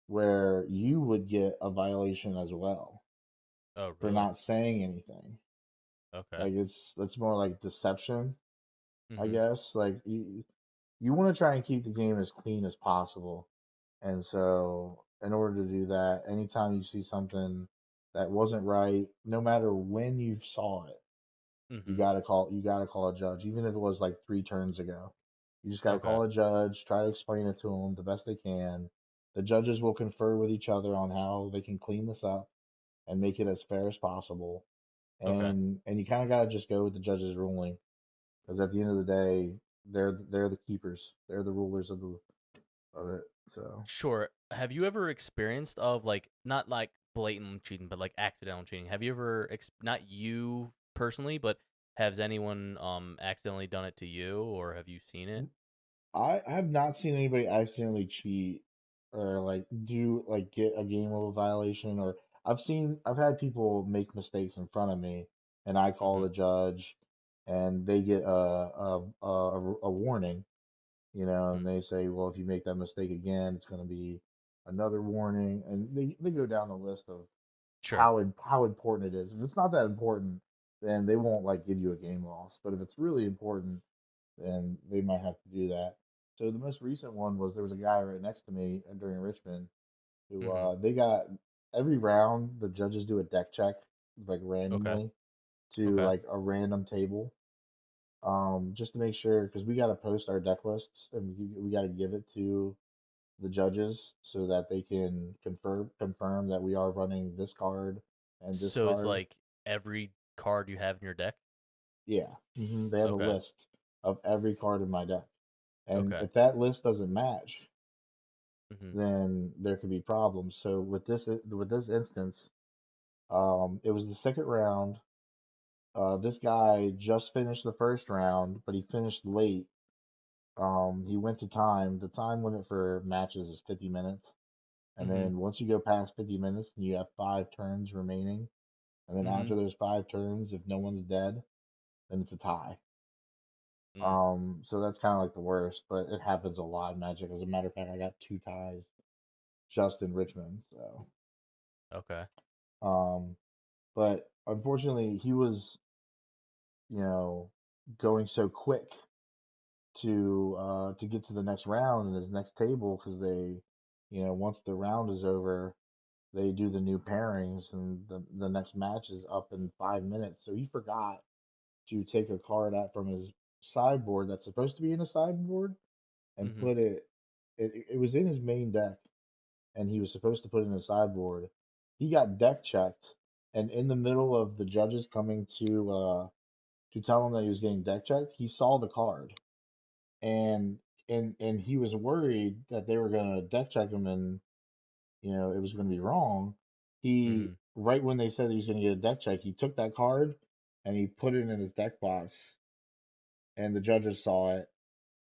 where you would get a violation as well Oh, for really? not saying anything. Okay. Like that's more like deception, I Mm-hmm. guess. Like you want to try and keep the game as clean as possible. And so, in order to do that, anytime you see something that wasn't right, no matter when you saw it, Mm-hmm. you gotta call a judge, even if it was like 3 turns ago. You just gotta Okay. call a judge, try to explain it to them the best they can. The judges will confer with each other on how they can clean this up and make it as fair as possible. Okay. And you kind of gotta just go with the judge's ruling, because at the end of the day, they're the keepers, they're the rulers of it. So. Sure. Have you ever experienced of like not like blatant cheating, but like accidental cheating? Have you ever not you personally, but has anyone accidentally done it to you, or have you seen it? I have not seen anybody accidentally cheat or like get a game rule violation, or I've had people make mistakes in front of me, and I call Mm-hmm. the judge and they get a warning, and Mm. they say, well, if you make that mistake again, it's going to be another warning, and they go down the list of Sure. how important it is. If it's not that important, then they won't like give you a game loss. But if it's really important, then they might have to do that. So the most recent one was there was a guy right next to me during Richmond who Mm-hmm. they got every round the judges do a deck check like Okay. randomly to Okay. like a random table, just to make sure, because we got to post our deck lists and we got to give it to the judges so that they can confirm that we are running this card and this So it's card. like every card you have in your deck. Yeah, they have a Okay. list of every card in my deck, and Okay. if that list doesn't match, Mm-hmm. then there could be problems. So with this instance, it was the second round. This guy just finished the first round, but he finished late. He went to time. The time limit for matches is 50 minutes. And Mm-hmm. then once you go past 50 minutes, and you have 5 turns remaining. And then Mm-hmm. after those 5 turns, if no one's dead, then it's a tie. Mm. So that's kind of like the worst, but it happens a lot in Magic. As a matter of fact, I got 2 ties. just in Richmond. So, Okay. um, but unfortunately, he was, going so quick to get to the next round in his next table because they, once the round is over, they do the new pairings and the next match is up in 5 minutes. So he forgot to take a card out from his sideboard that's supposed to be in a sideboard and Mhm. put it was in his main deck and he was supposed to put it in his sideboard. He got deck checked and in the middle of the judges coming to tell him that he was getting deck checked, he saw the card and and he was worried that they were gonna deck check him and it was gonna be wrong. He Mhm. right when they said he was gonna get a deck check, he took that card and he put it in his deck box and the judges saw it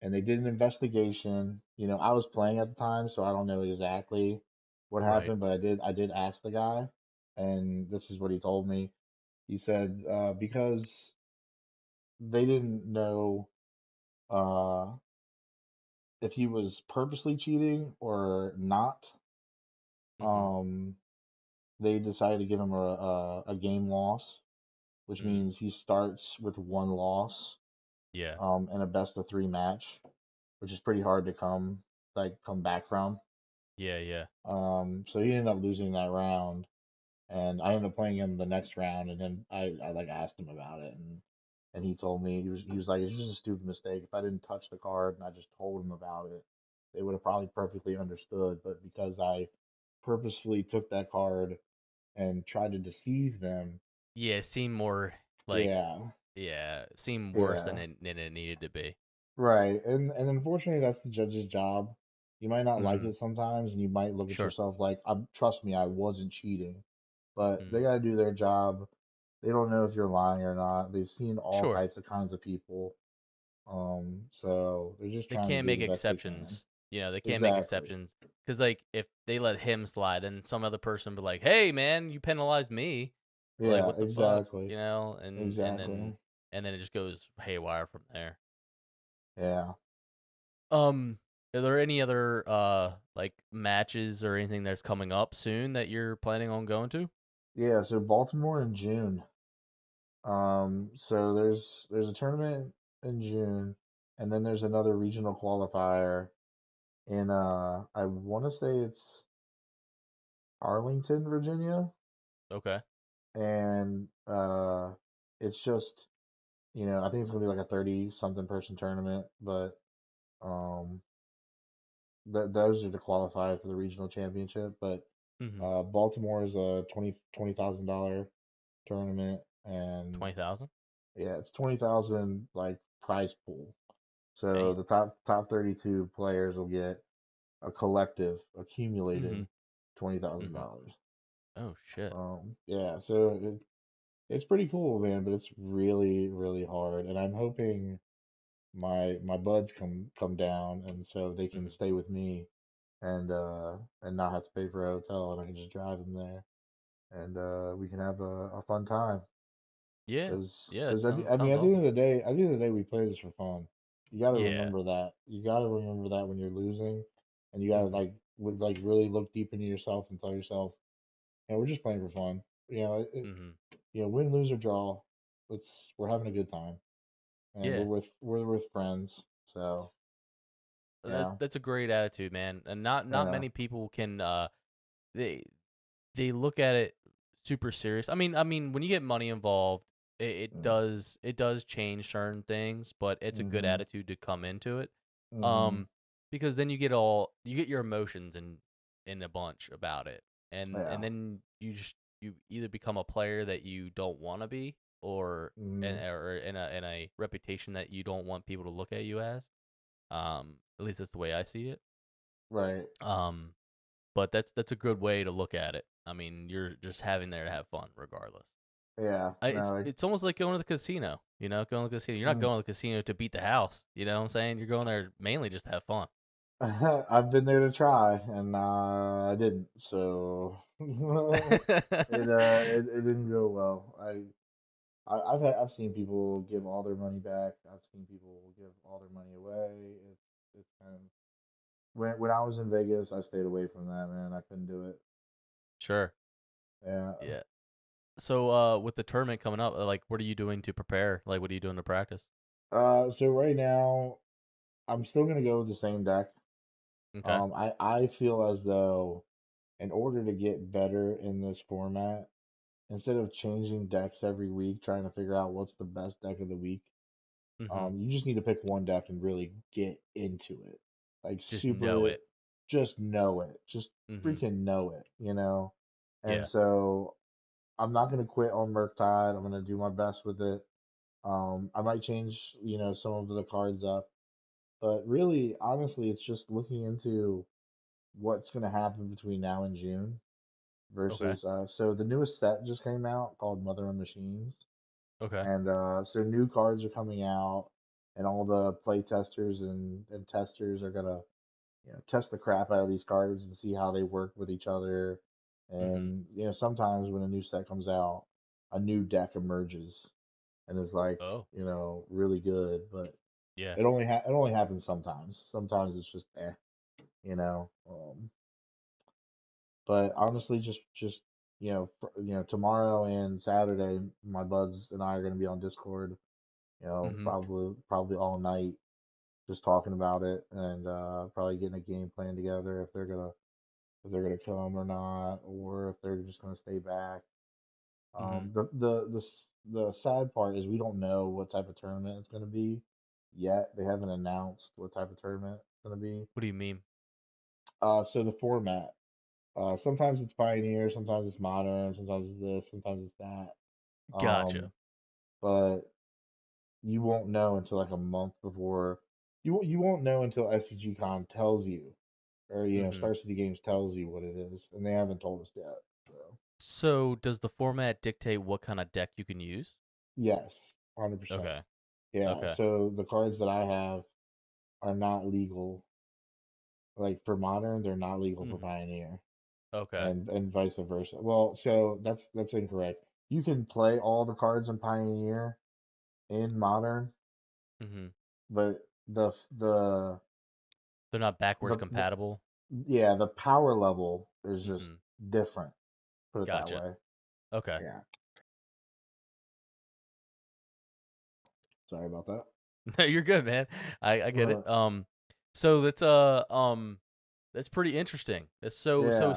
and they did an investigation. I was playing at the time, so I don't know exactly what Right. happened, but I did ask the guy, and this is what he told me. He said because they didn't know uh, if he was purposely cheating or not, Mhm. um, they decided to give him a game loss, which Mm. means he starts with one loss Yeah. in a best of three match, which is pretty hard to come back from. Yeah. Yeah. So he ended up losing that round, and I ended up playing him the next round, and then I like asked him about it, and he told me he was like it's just a stupid mistake. If I didn't touch the card and I just told him about it, they would have probably perfectly understood. But because I purposefully took that card and tried to deceive them, Yeah. It seemed more like yeah, yeah, it seemed worse yeah, than it needed to be. right. And unfortunately, that's the judge's job. You might not like Mhm. it sometimes, and you might look at Sure. yourself like, trust me, I wasn't cheating. But they Mhm. got to do their job. They don't know if you're lying or not. They've seen all Sure. types of kinds of people. So they're just They trying to can't do make the best they can. exceptions. They can't make Exactly. exceptions because like if they let him slide, then some other person be like, "Hey, man, you penalized me." Like, Yeah, what the fuck, exactly. and Exactly. then it just goes haywire from there. Yeah. Um, are there any other like matches or anything that's coming up soon that you're planning on going to? Yeah, so Baltimore in June. So there's a tournament in June, and then there's another regional qualifier in I want to say it's Arlington, Virginia, Okay. and it's just I think it's gonna be like a 30 something person tournament, but um those are to qualify for the regional championship. But Mm-hmm. Baltimore is a $20,000 tournament, and 20,000. yeah, it's 20,000 like prize pool. So Damn. the top 32 players will get a collective Mm-hmm. accumulated twenty thousand Mm-hmm. dollars. Oh shit. Yeah, so it's pretty cool, man, but it's really really hard, and I'm hoping my buds come down, and so they can Mm-hmm. stay with me and not have to pay for a hotel, and I can just drive them there, and we can have a fun time. Yeah. Yeah. That Because sounds I mean, sounds awesome. at the end of the day, we play this for fun. You got to Yeah. remember that. You got to remember that when you're losing, and you got to Mm-hmm. like really look deep into yourself and tell yourself, we're just playing for fun. Mm-hmm. Win, lose or draw, we're having a good time, and Yeah. we're with friends. So yeah, That's a great attitude, man. And not yeah, many people can they they look at it super serious. I mean, when you get money involved, mm, it does change certain things, but it's a good mhm, attitude to come into it. mhm, Um, because then you get your emotions in a bunch about it, and yeah, then you either become a player that you don't want to be, mhm, or in a reputation that you don't want people to look at you as. At least that's the way I see it. right, Um, but that's a good way to look at it. I mean, you're just having there to have fun, regardless. yeah, It's no, it's almost like going to the casino. Going to the casino. You're not mm. going to the casino to beat the house. You know what I'm saying? You're going there mainly just to have fun. I've been there to try, and I didn't. So it didn't go well. I've seen people give all their money back. I've seen people give all their money away. It's kind of when I was in Vegas, I stayed away from that, man. I couldn't do it. Sure. Yeah. Yeah. So with the tournament coming up, like what are you doing to prepare? Like what are you doing to practice? So right now, I'm still gonna go with the same deck. Okay. I feel as though in order to get better in this format, instead of changing decks every week, trying to figure out what's the best deck of the week, Mhm. you just need to pick one deck and really get into it. Like Just know super, it. just know it. Just Mhm. freaking know it, you know? And Yeah. so I'm not gonna quit on Murktide. I'm gonna do my best with it. I might change, some of the cards up, but really, honestly, it's just looking into what's gonna happen between now and June Okay. versus so the newest set just came out called Mother of Machines. Okay. And so new cards are coming out, and all the play testers and testers are gonna, test the crap out of these cards and see how they work with each other. Mhm. And sometimes when a new set comes out, a new deck emerges and is like, Oh. really good. But Yeah. it only happens sometimes. Sometimes it's just you know. But honestly, just tomorrow and Saturday, my buds and I are gonna be on Discord, Mhm. probably all night, just talking about it and probably getting a game plan together if they're gonna come or not, or if they're just gonna stay back. Mhm. The sad part is we don't know what type of tournament it's gonna be yet. They haven't announced what type of tournament it's gonna be. What do you mean? So the format. Sometimes it's Pioneer, sometimes it's Modern, sometimes it's this, sometimes it's that. Gotcha. Um, but you won't know until like a month before. You won't know until SCG Con tells you, or Mhm. Star City Games tells you what it is, and they haven't told us yet. So So does the format dictate what kind of deck you can use? yes, 100%. Okay. Yeah. Okay. So the cards that I have are not legal. Like for Modern, they're not legal for Mhm. Pioneer, Okay. and vice versa. Well, so that's incorrect. You can play all the cards in Pioneer in Modern, Mhm. but They're not backwards the compatible. yeah, the power level is just Mhm. different. Put it that Gotcha. way. Okay. Yeah. Sorry about that. No, you're good, man. I get Uh, it. So that's pretty interesting. So yeah.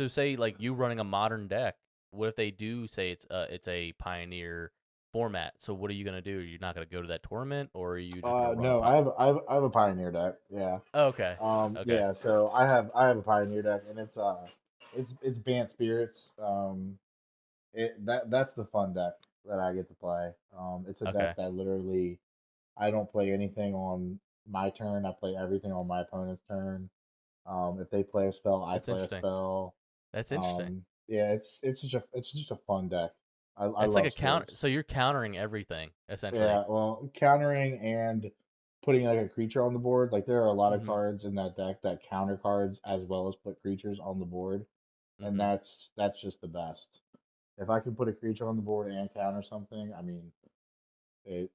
say like you running a modern deck. What if they do say it's a pioneer format? So what are you gonna do? You're not gonna go to that tournament, or are you just gonna run a No, pop? I have a Pioneer deck. Yeah. Okay, okay, Yeah. So I have a Pioneer deck, and it's Bant Spirits. That's the fun deck that I get to play. It's a okay. deck that literally I don't play anything on my turn. I play everything on my opponent's turn. If they play a spell, I That's play a interesting. spell. That's interesting. Yeah, it's just a fun deck. I It's like love a counter. spirits. So you're countering everything essentially. Yeah, well, countering and putting like a creature on the board. Like there are a lot of Mhm. cards in that deck that counter cards as well as put creatures on the board, and Mhm. that's just the best. If I can put a creature on the board and counter something, I mean, it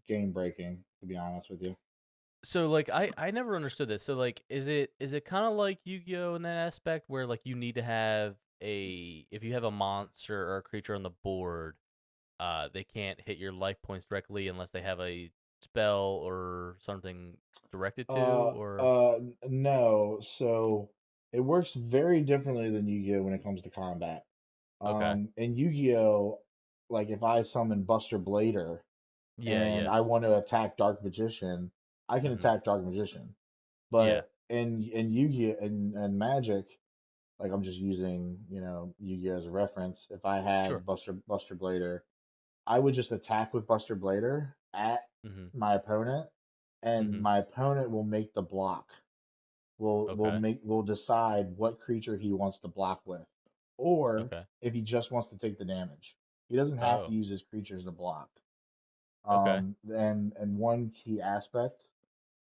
game breaking, to be honest with you. So like I never understood this. So like is it kind of like Yu-Gi-Oh in that aspect where like you need to have a if you have a monster or a creature on the board, they can't hit your life points directly unless they have a spell or something directed to or No. So it works very differently than Yu-Gi-Oh when it comes to combat. okay. In Yu-Gi-Oh, like if I summon Buster Blader Yeah, and yeah. I want to attack Dark Magician, I can Mhm. attack Dark Magician. Yeah. But in Yu-Gi-Oh and Magic, like I'm just using, Yu-Gi-Oh as a reference. If I Sure. had Buster Blader, I would just attack with Buster Blader at Mhm. my opponent, and Mhm. my opponent will make the block. Okay. Will decide what creature he wants to block with, or Okay. if he just wants to take the damage. He doesn't have to Oh. use his creatures to block. Okay. And one key aspect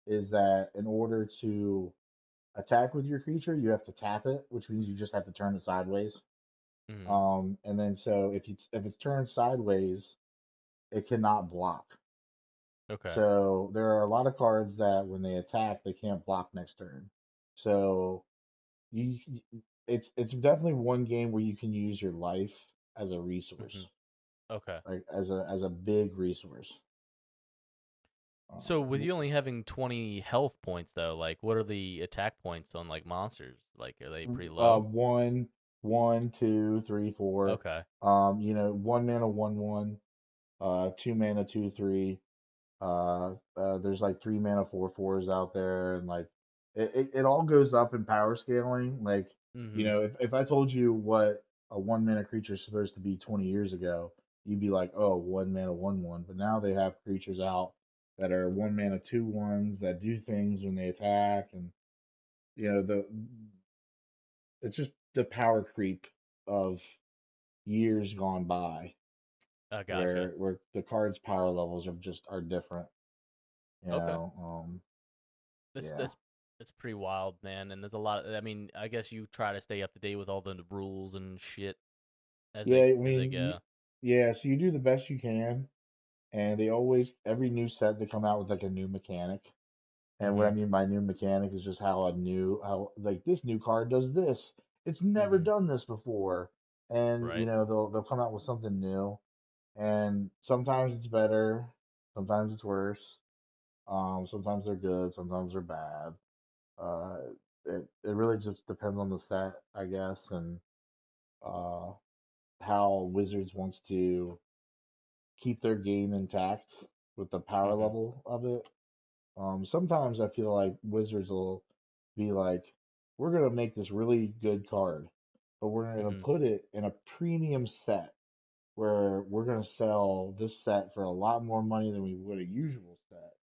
is that in order to attack with your creature, you have to tap it, which means you just have to turn it sideways. Mhm. And then so if it's turned sideways, it cannot block. Okay. So there are a lot of cards that when they attack, they can't block next turn. So you, it's definitely one game where you can use your life as a hmm resource, Okay. like as a big resource. So with W- you only having 20 health points though, like what are the attack points on like monsters? Like are they pretty low? one, one, two, three, four. Okay. One mana, 1/1. 2 mana, 2/3. There's like 3 mana 4/4s out there, and like it all goes up in power scaling. Like, Mhm. if I told you what a 1 mana creature is supposed to be 20 years ago, you'd be like, oh, 1 mana 1/1. But now they have creatures out that are 1 mana 2/1s that do things when they attack, and the it's just the power creep of years gone by, I gotcha. where the cards' power levels are different. You Okay. know, um, That's yeah. that's that's pretty wild, man. And there's a lot. I mean, I guess you try to stay up to date with all the rules and shit Yeah, I as they mean, go. yeah, so you do the best you can, and every new set they come out with like a new mechanic. And what I Mhm. mean by new mechanic is just how like this new card does this. It's never Mhm. done this before. And Right. they'll come out with something new. And sometimes it's better, sometimes it's worse. Sometimes they're good, sometimes they're bad. Uh, it really just depends on the set, I guess, and uh how Wizards wants to keep their game intact with the power Mhm. level of it. Sometimes I feel like Wizards will be like, we're gonna make this really good card, but we're gonna Mhm. put it in a premium set where we're gonna sell this set for a lot more money than we would a usual set,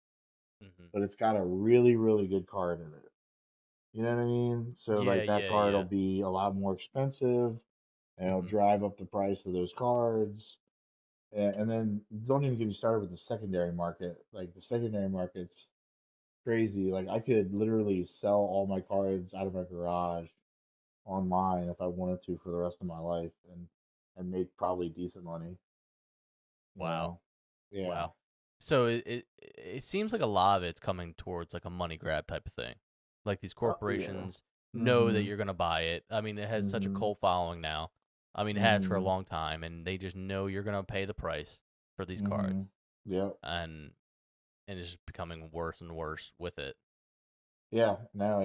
Mhm. but it's got a really, really good card in it. You know what I mean? So Yeah. like that Yeah. card will Yeah. be a lot more expensive, and it'll Mhm. drive up the price of those cards. And then don't even get me started with the secondary market. Like the secondary market's crazy. Like I could literally sell all my cards out of my garage online if I wanted to for the rest of my life, and make probably decent money, you Wow. know. Yeah. Wow. So it seems like a lot of it's coming towards like a money grab type of thing. Like these Yeah. corporations know that Mhm. you're gonna buy it. I mean, it has such a Mhm. cult following now. I mean, it has for a Mhm. long time, and they just know you're gonna pay the price for these cards, Mhm. Yep. and it's just becoming worse and worse with it. Yeah. No,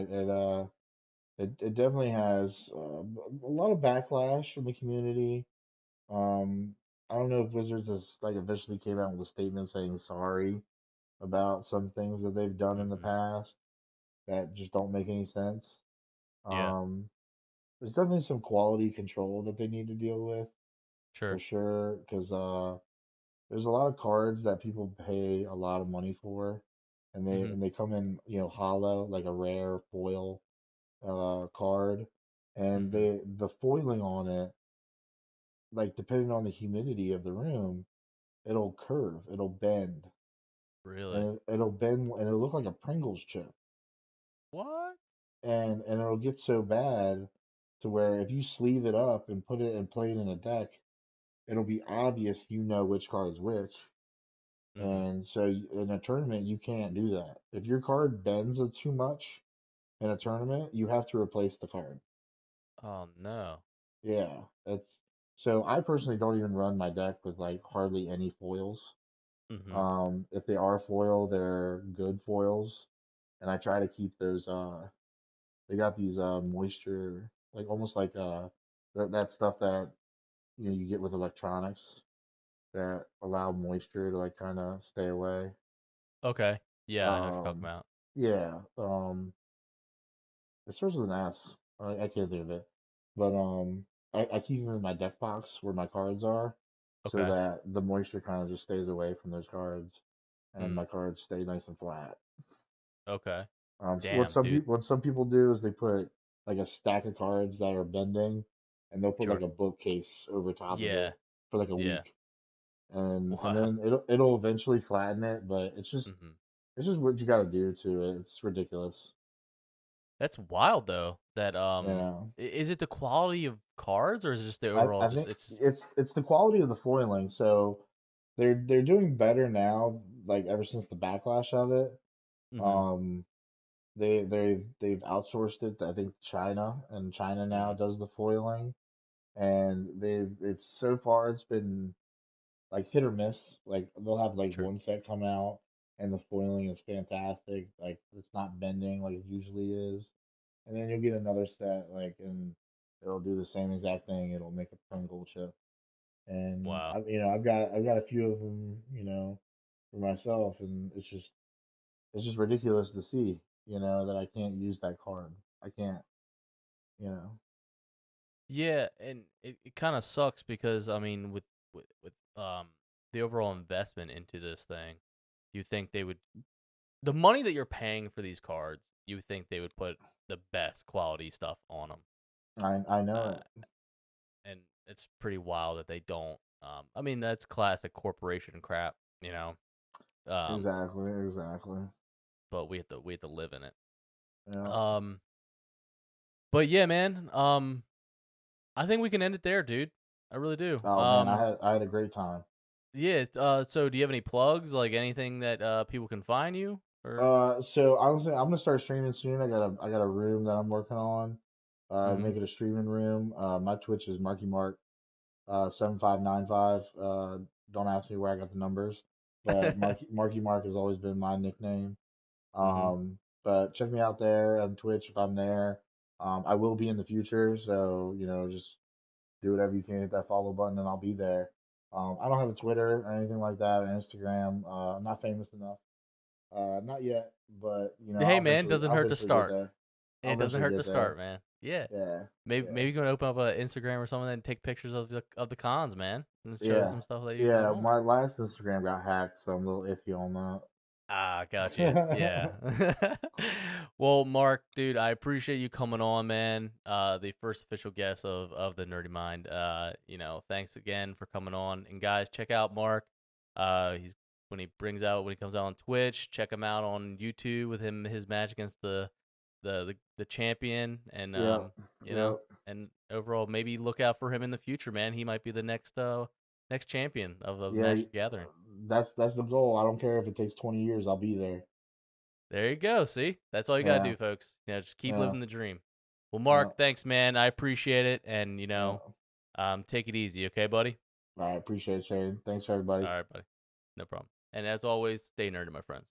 it definitely has a lot of backlash from the community. Um, I don't know if Wizards has like officially came out with a statement saying sorry about some things that they've done in the Hmm. past that just don't make any sense. Yeah. Um, there's definitely some quality control that they need to deal with for Sure. sure, because there's a lot of cards that people pay a lot of money for, and they Hmm. and they come in hollow, like a rare foil card, and Hmm. the foiling on it, like depending on the humidity of the room, it'll curve, it'll bend, Really? and it'll bend, and it'll look like a Pringles chip, What? and it'll get so bad to where if you sleeve it up and put it and play it in a deck, it'll be obvious which card's which. Hmm. And so in a tournament, you can't do that. If your card bends it too much in a tournament, you have to replace the card. Oh no. Yeah, it's so I personally don't even run my deck with like hardly any foils. Hmm. If they are foil, they're good foils, and I try to keep those. They got these moisture, like almost like that stuff that you get with electronics that allow moisture to like kind of stay away. Okay. Yeah, I know what you're talking Um, about. yeah. It starts with an S. I can't think of it, but I keep them in my deck box where my cards are, so Okay. that the moisture kind of just stays away from those cards, and Mm. my cards stay nice and flat. Okay. So what Damn, dude. some people do is they put like a stack of cards that are bending, and they'll put like Sure. a bookcase over top of Yeah. it for like a Yeah. week, and Wow. then it'll eventually flatten it, but Hmm. it's just what you got to do to it. It's ridiculous. That's wild though. That Yeah. is it the quality of cards or is it just the I, overall I just think it's just it's the quality of the foiling. So they're doing better now, like ever since the backlash of it. Mm-hmm. Um, they've outsourced it to, I think, China, and China now Mm-hmm. does the foiling, and it's so far it's been like hit or miss. Like they'll have like True. one set come out and the foiling is fantastic. Like it's not bending like it usually is. And then you'll get another set like and it'll do the same exact thing. It'll make a Pringle chip. And Wow. I've got a few of them, for myself, and it's just ridiculous to see, that I can't use that card. I can't, you know. Yeah, and it kind of sucks because I mean, with the overall investment into this thing, you think they would the money that you're paying for these cards, you think they would put the best quality stuff on them. I know Uh, it. and it's pretty wild that they don't. I mean, that's classic corporation crap, you know. Um, Exactly, exactly. but we have to live in it. Yeah. Um, but yeah, man. I think we can end it there, dude. I really do. Oh man, I had a great time. Yeah. So do you have any plugs, like anything that people can find you or? So honestly, I'm gonna start streaming soon. I got a room that I'm working on. Mm-hmm. Make it a streaming room. My Twitch is Marky Mark 7595. Don't ask me where I got the numbers, but Marky Mark has always been my nickname. Mm-hmm. But check me out there on Twitch if I'm there. I will be in the future, so just do whatever you can, hit that follow button, and I'll be there. I don't have a Twitter or anything like that, or Instagram. I'm not famous enough. Not yet, but Hey, man, doesn't I'll hurt to eventually get start. there. I'll It doesn't eventually hurt to get there. start, man. Yeah. Yeah, Maybe yeah, you're gonna open up an Instagram or something and take pictures of the cons, man, and show yeah, some stuff that you're going yeah. on. My last Instagram got hacked, so I'm a little iffy on Ah, got you. Yeah. that. Well, Mark, dude, I appreciate you coming on, man. The first official guest of the Nerdy Mind. Thanks again for coming on. And guys, check out Mark. He's when he comes out on Twitch, check him out on YouTube with his match against the champion, and Yep, yep. and overall maybe look out for him in the future, man. He might be the next champion of Yeah, Magic the Gathering. that's the goal. I don't care if it takes 20 years. I'll be there. There you go. See, that's all you gotta Yeah, do, folks. Just keep yeah, living the dream. Well, yeah, Mark, thanks, man. I appreciate it, and yeah. take it easy, okay, buddy? All right, appreciate it, Shane. Thanks, All everybody. right, buddy. No problem. And as always, stay nerdy, my friends.